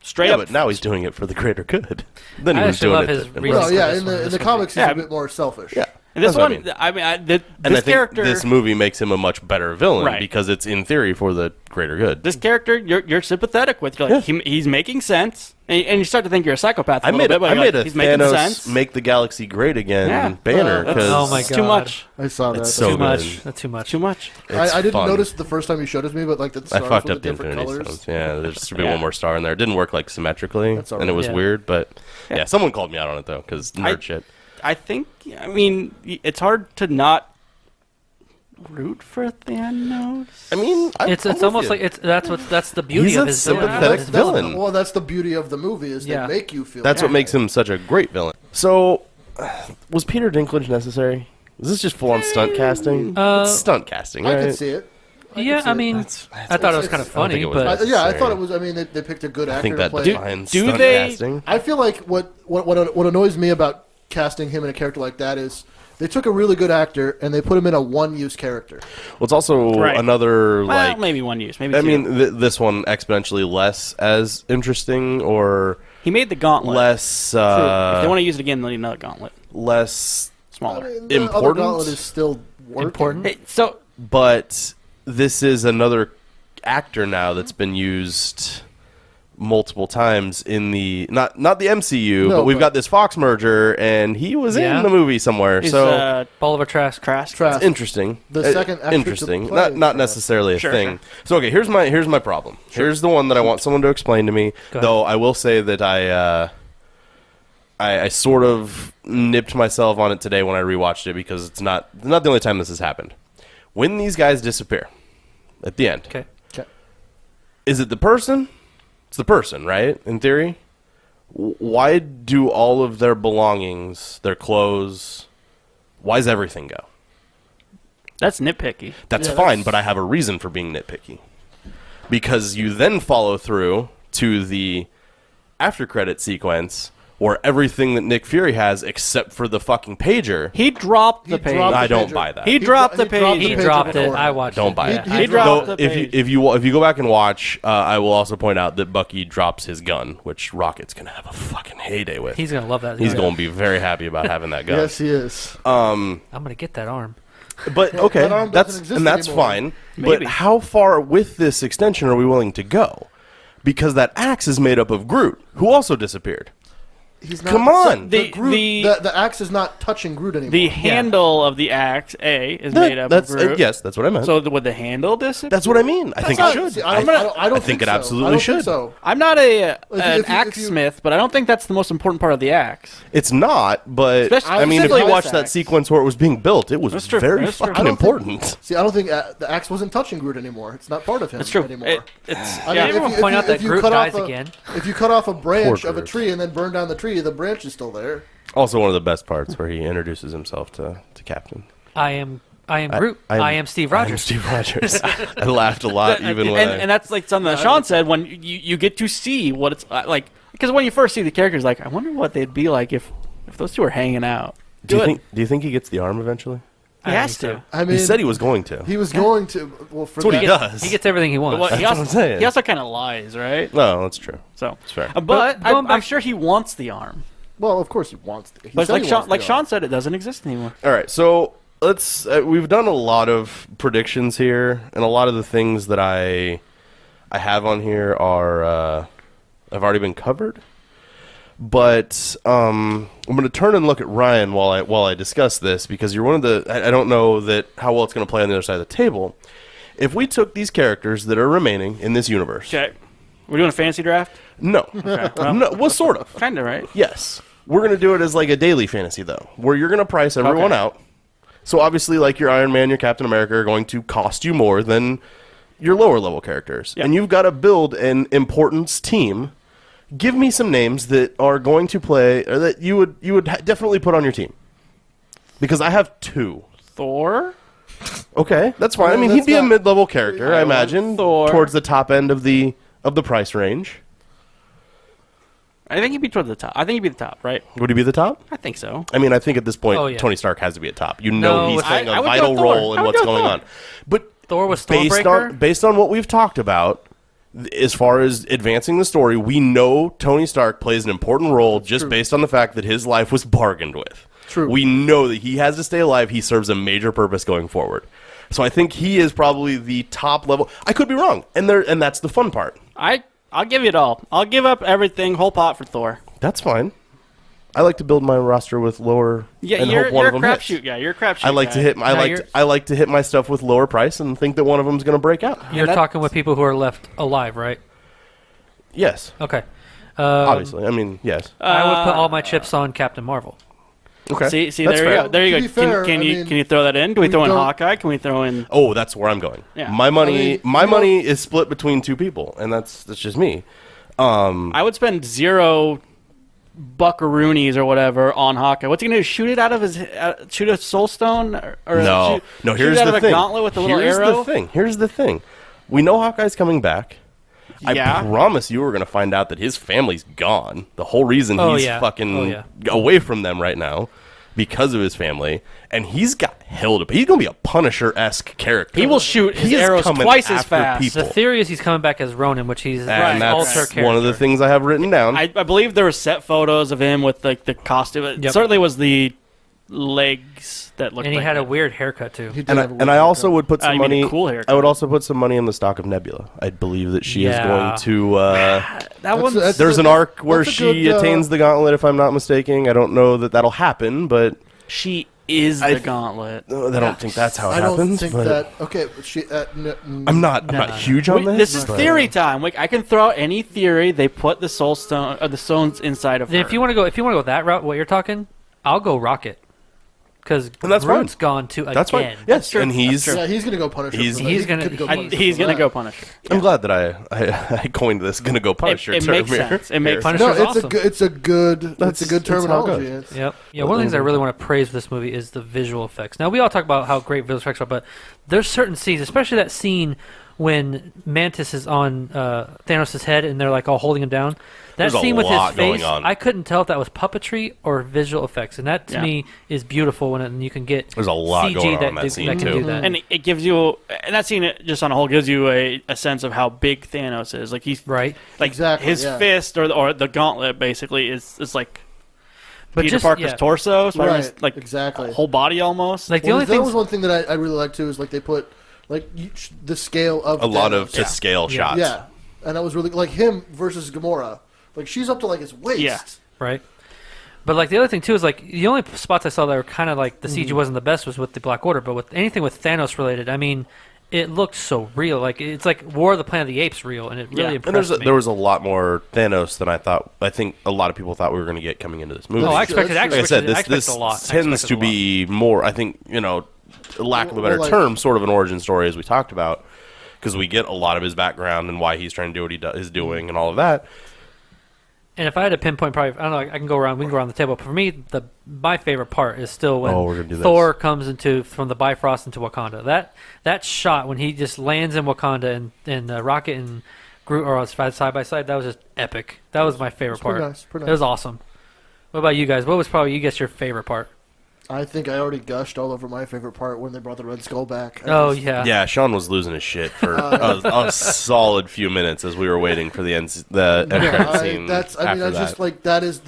straight Yeah, up, but now he's doing it for the greater good. Then he I was actually doing love it. his to- reason. Well, yeah. This In one, the this comics, one. he's a bit more selfish. Yeah. and this That's what one, I mean. this And I think character, this movie makes him a much better villain Right. because it's in theory for the greater good. this character, you're sympathetic with. You're like, he's making sense, and you start to think you're a psychopath. I A made little bit, I but made a he's making Thanos sense. make the galaxy great again Yeah. banner That's- because Oh my it's God. too much. I saw that. It's That's so Too good. much. That's too much. Too much. I didn't fun. notice the first time you showed it to me, but like the I stars fucked with up the the different Infinity colors. Stones. Yeah, there should be Yeah. one more star in there. It didn't work like symmetrically, That's all and it right. was Yeah. weird. But yeah, someone called me out on it though because nerd shit. I think. I mean, it's hard to not root for Thanos. I mean, It's almost like that's the beauty He's of a his villain. sympathetic That's villain. well, that's the beauty of the movie is Yeah. they make you feel. That's what bad. makes him such a great villain. So, was Peter Dinklage necessary? Is this just full on stunt casting? It's stunt casting, right? I can see it. Yeah, see I it. mean, That's- I thought it was it's- kind of I don't think funny, it was but necessary. Yeah, I thought it was. I mean, they picked a good I actor think to that play. defines do stunt they- casting. I feel like what annoys me about casting him in a character like that is They took a really good actor and they put him in a one-use character. Well, it's also another well, maybe one use, maybe. I two. mean, this one exponentially less as interesting, or he made the gauntlet less. If they want to use it again, they'll need another gauntlet. Less smaller. The other important. gauntlet is still working. Important. Hey, so, But this is another actor now that's been used multiple times in the not the MCU, but we've got this Fox merger, and he was in the movie somewhere. So Bolivar Trask. Trask. it's interesting. The second actor interesting, to play not necessarily a thing. Sure. So okay, here's my problem. Here's the one that I want someone to explain to me. Though I will say that I sort of nipped myself on it today when I rewatched it, because it's not the only time this has happened. When these guys disappear at the end, Okay. is it the person? It's the person, right? In theory. Why do all of their belongings, their clothes, why does everything go? that's nitpicky. That's fine, but I have a reason for being nitpicky. Because you then follow through to the after credit sequence, or everything that Nick Fury has except for the fucking pager. He dropped the page. I don't buy that. He dropped the page. He dropped it. I watched Don't it. buy it. He dropped the page. If you go back and watch, I will also point out that Bucky drops his gun, which Rocket's gonna have a fucking heyday with. He's gonna love that. He's gonna be very happy about having that gun. Yes, he is. I'm gonna get that arm. But okay, That arm doesn't exist that's anymore. fine. Maybe. But how far with this extension are we willing to go? Because that axe is made up of Groot, who also disappeared. He's not, Come on! The axe is not touching Groot anymore. The handle of the axe is made up of That's Groot. yes, that's what I meant. So would the handle disappear? That's what I mean. I think it should. See, I don't think it so. absolutely I don't should. Think so. I'm not an if you- axe-smith, but I don't think that's the most important part of the axe. It's not, but Especially- I mean, if specifically you this watch that axe. sequence where it was being built, it was That's true. very That's true. fucking I don't important. See, I don't think the axe wasn't touching Groot anymore. It's not part of him That's true. anymore. It's I yeah. mean, Everyone point out that if you Groot cut dies off again. If you cut off a branch Poor of a Groot. tree and then burn down the tree, the branch is still there. Also, one of the best parts where he introduces himself to Captain. I am Groot. I am Steve I'm Rogers. Steve Rogers. I laughed a lot, even when and that's like something that Sean said when you get to see what it's like, because when you first see the characters, like, I wonder what they'd be like if those two were hanging out. Do you think he gets the arm eventually? He has to. I mean, He said he was going to. he was going to. Well, for That's what he that, does. He gets everything he wants. Well, That's what I'm saying. he also kind of lies, right? No, that's true. So, It's fair. but going I'm back- sure he wants the arm. Well, of course he wants. He But said like he Sean, wants the arm. said, it doesn't exist anymore. All right, so let's. We've done a lot of predictions here, and a lot of the things that I have on here are have already been covered. But I'm going to turn and look at Ryan while I discuss this, because you're one of the. I don't know that how well it's going to play on the other side of the table. If we took these characters that are remaining in this universe, Okay, we're doing a fantasy draft. no, well, sort of. Kind of, right? Yes. We're going to do it as like a daily fantasy, though, where you're going to price everyone Okay. out. So obviously, like your Iron Man, your Captain America are going to cost you more than your lower level characters. Yeah. And you've got to build an importance team. Give me some names that are going to play, or that you would definitely put on your team. Because I have two. Thor. Okay, that's fine. I Well, mean, that's he'd be a not- mid-level character, I want imagine, Thor. towards the top end of the price range. I think he'd be toward the top. I think he'd be the top, right? Would he be the top? I think so. I mean, I think at this point, Oh, yeah. Tony Stark has to be at top. You know, No, he's I- playing I a would go vital Thor. role I in would what's go going Thor. on. But Thor was based Stormbreaker. on what we've talked about, as far as advancing the story, we know Tony Stark plays an important role just based on the fact that his life was bargained with. True. We know that he has to stay alive. He serves a major purpose going forward. So I think he is probably the top level. I could be wrong, and that's the fun part. I'll give you it all. I'll give up everything, whole pot for Thor. That's fine. I like to build my roster with lower. Yeah, and you're hope one a of them hits. crapshoot guy. You're a crapshoot. I like guy. to hit. you're- I like to hit my stuff with lower price and think that one of them is going to break out. You're that- talking with people who are left alive, right? Yes, Okay. obviously. I mean, yes. I would put all my chips on Captain Marvel. Okay. See, That's there you fair. go. There you To go. be fair, can I you mean, can you throw that in? Can we we throw in don't- Hawkeye? Can we throw in? Oh, that's where I'm going. Yeah. My money, I mean, my you know- money is split between two people, and that's just me. I would spend 0 buckaroonies or whatever on Hawkeye. What's he gonna do? Shoot it out of his shoot a soul stone? Or No, shoot, no. shoot Here's it out the of thing. a gauntlet with a little Here's arrow. the thing. We know Hawkeye's coming back. Yeah. I promise you, we're going to find out that his family's gone. The whole reason Oh, he's yeah. fucking Oh, yeah. away from them right now because of his family, and he's got hell to. He's going to be a Punisher-esque character. He will shoot his He is arrows coming twice as after fast. people. The theory is he's coming back as Ronin, which he's And an alter that's character. one of the things I have written down. I believe there were set photos of him with like the costume. It Yep. certainly was the legs that looked. And he like had a that. weird haircut too. He did And have a I weird also haircut. would put some you mean a money. cool haircut. I would also put some money in the stock of Nebula. I believe that she is Yeah. going to. That one. There's an arc where that's a she good, attains the gauntlet, if I'm not mistaken. I don't know that that'll happen, but She is I the gauntlet. I don't think that's how it I don't happens. think but that. Okay, but she. I'm not huge on This is but- theory time. Like I can throw out any theory. They put the soul stone or the stones inside of Then her. if you want to go that route, what you're talking, I'll go Rocket. Because And that's fine. Groot's gone to That's fine. again. Yes, true. and he's. That's Yeah, he's gonna go Punisher. He's- for that. he's He gonna- could go I- Punisher he's for gonna that. go Punisher. I'm glad that I coined this. Gonna go Punisher. It term makes here. sense. It makes Here. Punisher's No, awesome. it's a good That's how it terminology. goes. It's- Yep. Yeah, one of the things I really want to praise with this movie is the visual effects. Now, we all talk about how great visual effects are, but there's certain scenes, especially that scene when Mantis is on Thanos' head and they're like all holding him down. That There's a scene with his lot going face, on. I couldn't tell if that was puppetry or visual effects, and that to Yeah. me is beautiful when you can get There's a lot CG going on that, in that that scene, can too. do that. And it gives you, and that scene just on a whole gives you a sense of how big Thanos is. Like he's Right. like Exactly, his yeah. fist or the gauntlet basically is like But Peter just- Parker's yeah. torso, Spider-Man's, Right, like exactly. whole body almost. Like the Well, only that thing was one thing that I really liked too is like they put like the scale of A lot of Thanos. to scale Yeah. shots. Yeah, and that was really like him versus Gamora. Like she's up to like his waist. Yeah. right. But like the other thing too is like the only spots I saw that were kind of like the CG wasn't the best was with the Black Order, but with anything with Thanos related, I mean, it looked so real. Like it's like War of the Planet of the Apes real, and it really Yeah. And impressed me. there was a lot more Thanos than I thought. I think a lot of people thought we were going to get coming into this movie. Oh, I That's true, expected. that's I true. Like I said, expected this a lot. I tends expected to a lot. be more. I think lack of a Well, better like- term, sort of an origin story as we talked about, because we get a lot of his background and why he's trying to do what he is doing and all of that. And if I had to pinpoint, probably I don't know. I can go around. We can go around the table. But for me, my favorite part is still when Oh, we're gonna do Thor comes from the Bifrost into Wakanda. That shot when he just lands in Wakanda and Rocket and Groot are side by side. That was just epic. That was my favorite pretty part. nice, pretty It was nice. awesome. What about you guys? What was probably you guess your favorite part? I think I already gushed all over my favorite part when they brought the Red Skull back. Oh yeah. Yeah, Sean was losing his shit for a solid few minutes as we were waiting for the end credit scene. after just that. like that is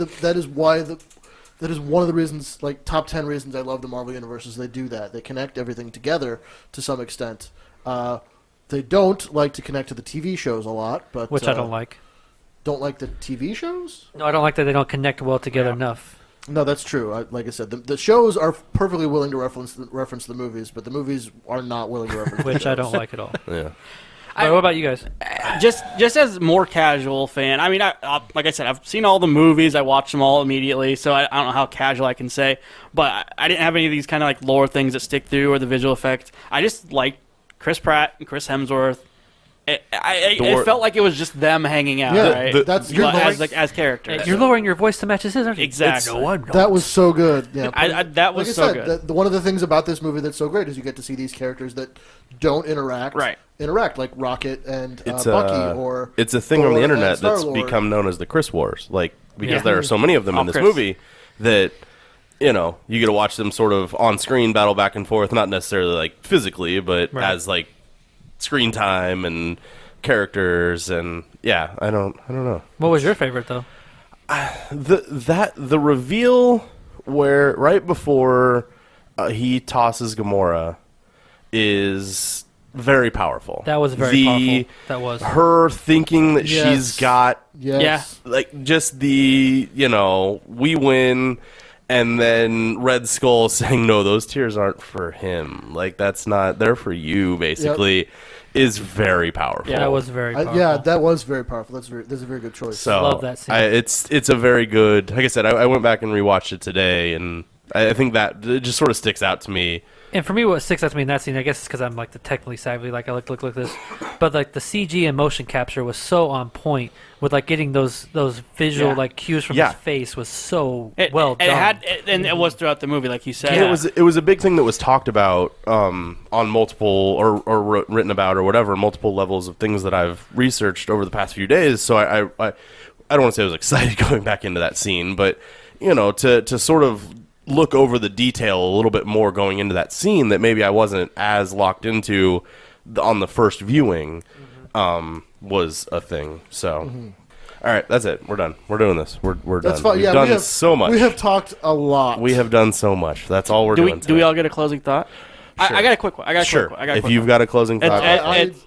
one of the reasons, like top 10 reasons I love the Marvel universe is they do that. They connect everything together to some extent. They don't like to connect to the TV shows a lot, but Which I don't like. Don't like the TV shows? No, I don't like that they don't connect well together enough. No, that's true. Like I said, the shows are perfectly willing to reference the movies, but the movies are not willing to reference. Which the I shows. don't like at all. Yeah. But what about you guys? just as more casual fan. I mean, like I said, I've seen all the movies. I watched them all immediately, so I don't know how casual I can say. But I didn't have any of these kind of like lore things that stick through or the visual effect. I just liked Chris Pratt and Chris Hemsworth. It felt like it was just them hanging out, Yeah, right? that's But you're as characters. You're lowering your voice to match his, aren't you? Exactly. No, I'm not. That was so good. Yeah, that was like I so said, good. one of the things about this movie that's so great is you get to see these characters that don't interact. Right. Interact like Rocket and It's Bucky, or it's a thing on Thor the and internet that's Star-Lord. become known as the Chris Wars, like because Yeah. there are so many of them Oh, in this Chris. movie that you get to watch them sort of on screen battle back and forth, not necessarily like physically, but Right. as like screen time and characters, and yeah, I don't know. What was your favorite though? The reveal where right before he tosses Gamora is very powerful. That was very powerful. That was. her thinking that Yes. she's got Yes. like just the we win, and then Red Skull saying no, those tears aren't for him, like that's not, they're for you basically, is very powerful. That was very powerful. Yeah, that was very powerful. That's a very good choice. So Love that scene. it's a very good, like I said, I went back and rewatched it today, and I think that it just sort of sticks out to me. And for me, what sticks out to me in that scene, I guess it's because I'm like the technically savvy, like I look like this, but like the CG and motion capture was so on point with like getting those visual Yeah. like cues from Yeah. his face was so It done. and it was throughout the movie, like you said. And it was a big thing that was talked about on multiple or written about or whatever, multiple levels of things that I've researched over the past few days. So I don't want to say I was excited going back into that scene, but to sort of look over the detail a little bit more going into that scene that maybe I wasn't as locked into on the first viewing was a thing. So, all right, that's it. We're done. We're doing this. We're done. That's fine. We've done so much. We have talked a lot. We have done so much. That's all we're doing. Do we all get a closing thought? Sure. I got a quick one. If you've got a closing thought,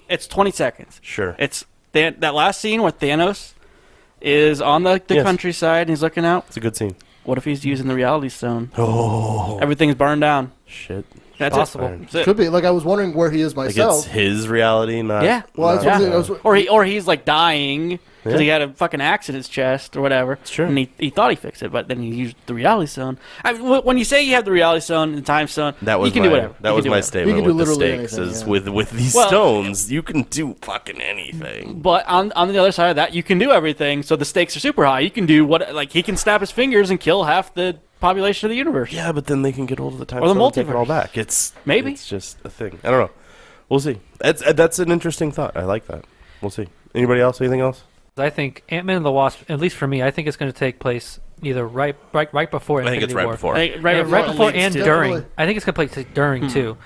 it's 20 seconds. Sure. It's that last scene where Thanos is on the countryside and he's looking out. It's a good scene. What if he's using the Reality Stone? Oh, Everything's burned down. shit. That's Possible. it. That's it. Could be. Like, I was wondering where he is Like myself. it's his reality, not Yeah. Well, that's not- what I was- Or he's like dying because Yeah. he had a fucking axe in his chest or whatever. It's true. And he thought he fixed it, but then he used the Reality Stone. I mean, when you say you have the Reality Stone and the Time Stone, That was you can my, do whatever. That You was can do my whatever. statement You can do with the literally stakes. anything, Is yeah. with these Well, stones, you can do fucking anything. But on the other side of that, you can do everything. So the stakes are super high. You can do he can snap his fingers and kill half the population of the universe. Yeah, but then they can get hold of the time Or the stone and take it multiverse. all back. It's Maybe. it's just a thing. I don't know. We'll see. That's an interesting thought. I like that. We'll see. Anybody else? Anything else? I think Ant-Man and the Wasp, at least for me, I think it's going to take place either right before I think Infinity it's right War. before. I think right Before leads and to- during. Definitely. I think it's going to play during too.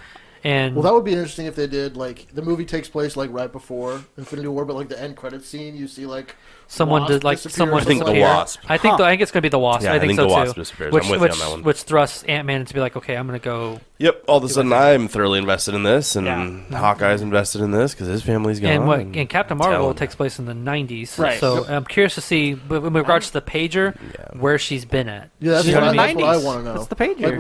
And Well, that would be interesting if they did, like, the movie takes place, like, right before Infinity War, but, like, the end credits scene, you see, like, someone Wasp did like disappear or someone I think the something disappear. Wasp. I think I think it's going to be the Wasp. Yeah, I think the so Wasp too. disappears. Which, I'm with which, you on that one. which thrusts Ant-Man to be like, okay, I'm going to go. Yep. All of a sudden, I'm thoroughly invested in this, and Yeah. Hawkeye's invested in this because his family's gone. And Captain Tell Marvel him. takes place in the 90s. Right. So I'm curious to see, with regards to the pager, where she's been at. yeah, that's, She's what, in the that's what I 90s. want to know. That's the pager. Like,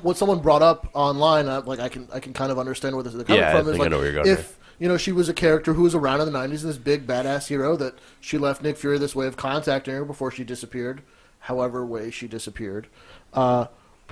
what someone brought up online, like, I can kind of understand where this is coming Yeah, I from. Is think I like, know where you're going if, she was a character who was around in the 90s, this big badass hero, that she left Nick Fury this way of contacting her before she disappeared, however way she disappeared.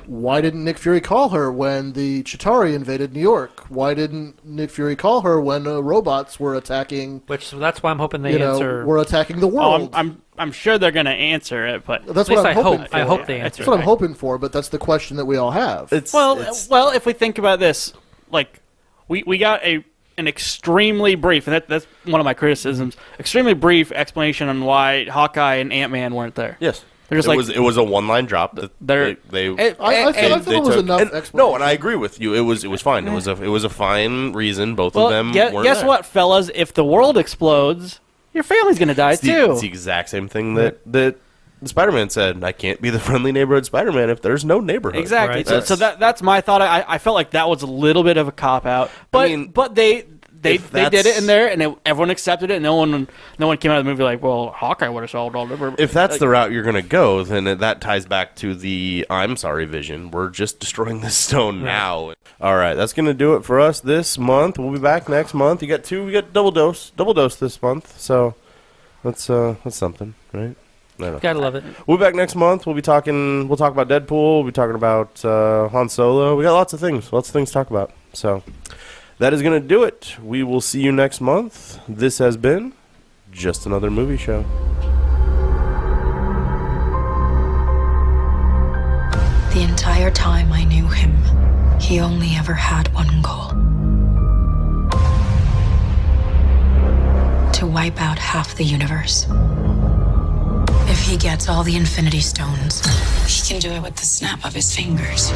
Why didn't Nick Fury call her when the Chitauri invaded New York? Why didn't Nick Fury call her when robots were attacking? That's why I'm hoping they answer. were attacking the Oh, world. I'm sure they're going to answer it, but That's at least what I'm hoping for. I hope they answer. That's what I'm hoping for, but that's the question that we all have. well, if we think about this, like we got an extremely brief, and that's one of my criticisms, extremely brief explanation on why Hawkeye and Ant-Man weren't there. Yes. They're just it was a one-line drop. That They're- they I thought it was enough explanation. No, and I agree with you. It was fine. It was a fine reason. Both of them weren't guess there. what, fellas? If the world explodes, your family's going to die It's too. the exact same thing that Spider-Man said. I can't be the friendly neighborhood Spider-Man if there's no neighborhood. Exactly. Right. So that's my thought. I felt like that was a little bit of a cop out, but they if did that's- it in there, and everyone accepted it. And no one came out of the movie like, well, Hawkeye would have solved all the. If that's the route you're going to go, then that ties back to the I'm sorry vision. We're just destroying the stone now. All right, that's going to do it for us this month. We'll be back next month. We got double dose this month. So that's something, right? I don't know. Gotta love it. We'll be back next month. We'll talk about Deadpool. We'll be talking about Han Solo. We got lots of things to talk about. So that is going to do it. We will see you next month. This has been Just Another Movie Show. The entire time I knew him, he only ever had one goal. To wipe out half the universe. If he gets all the Infinity Stones, he can do it with the snap of his fingers.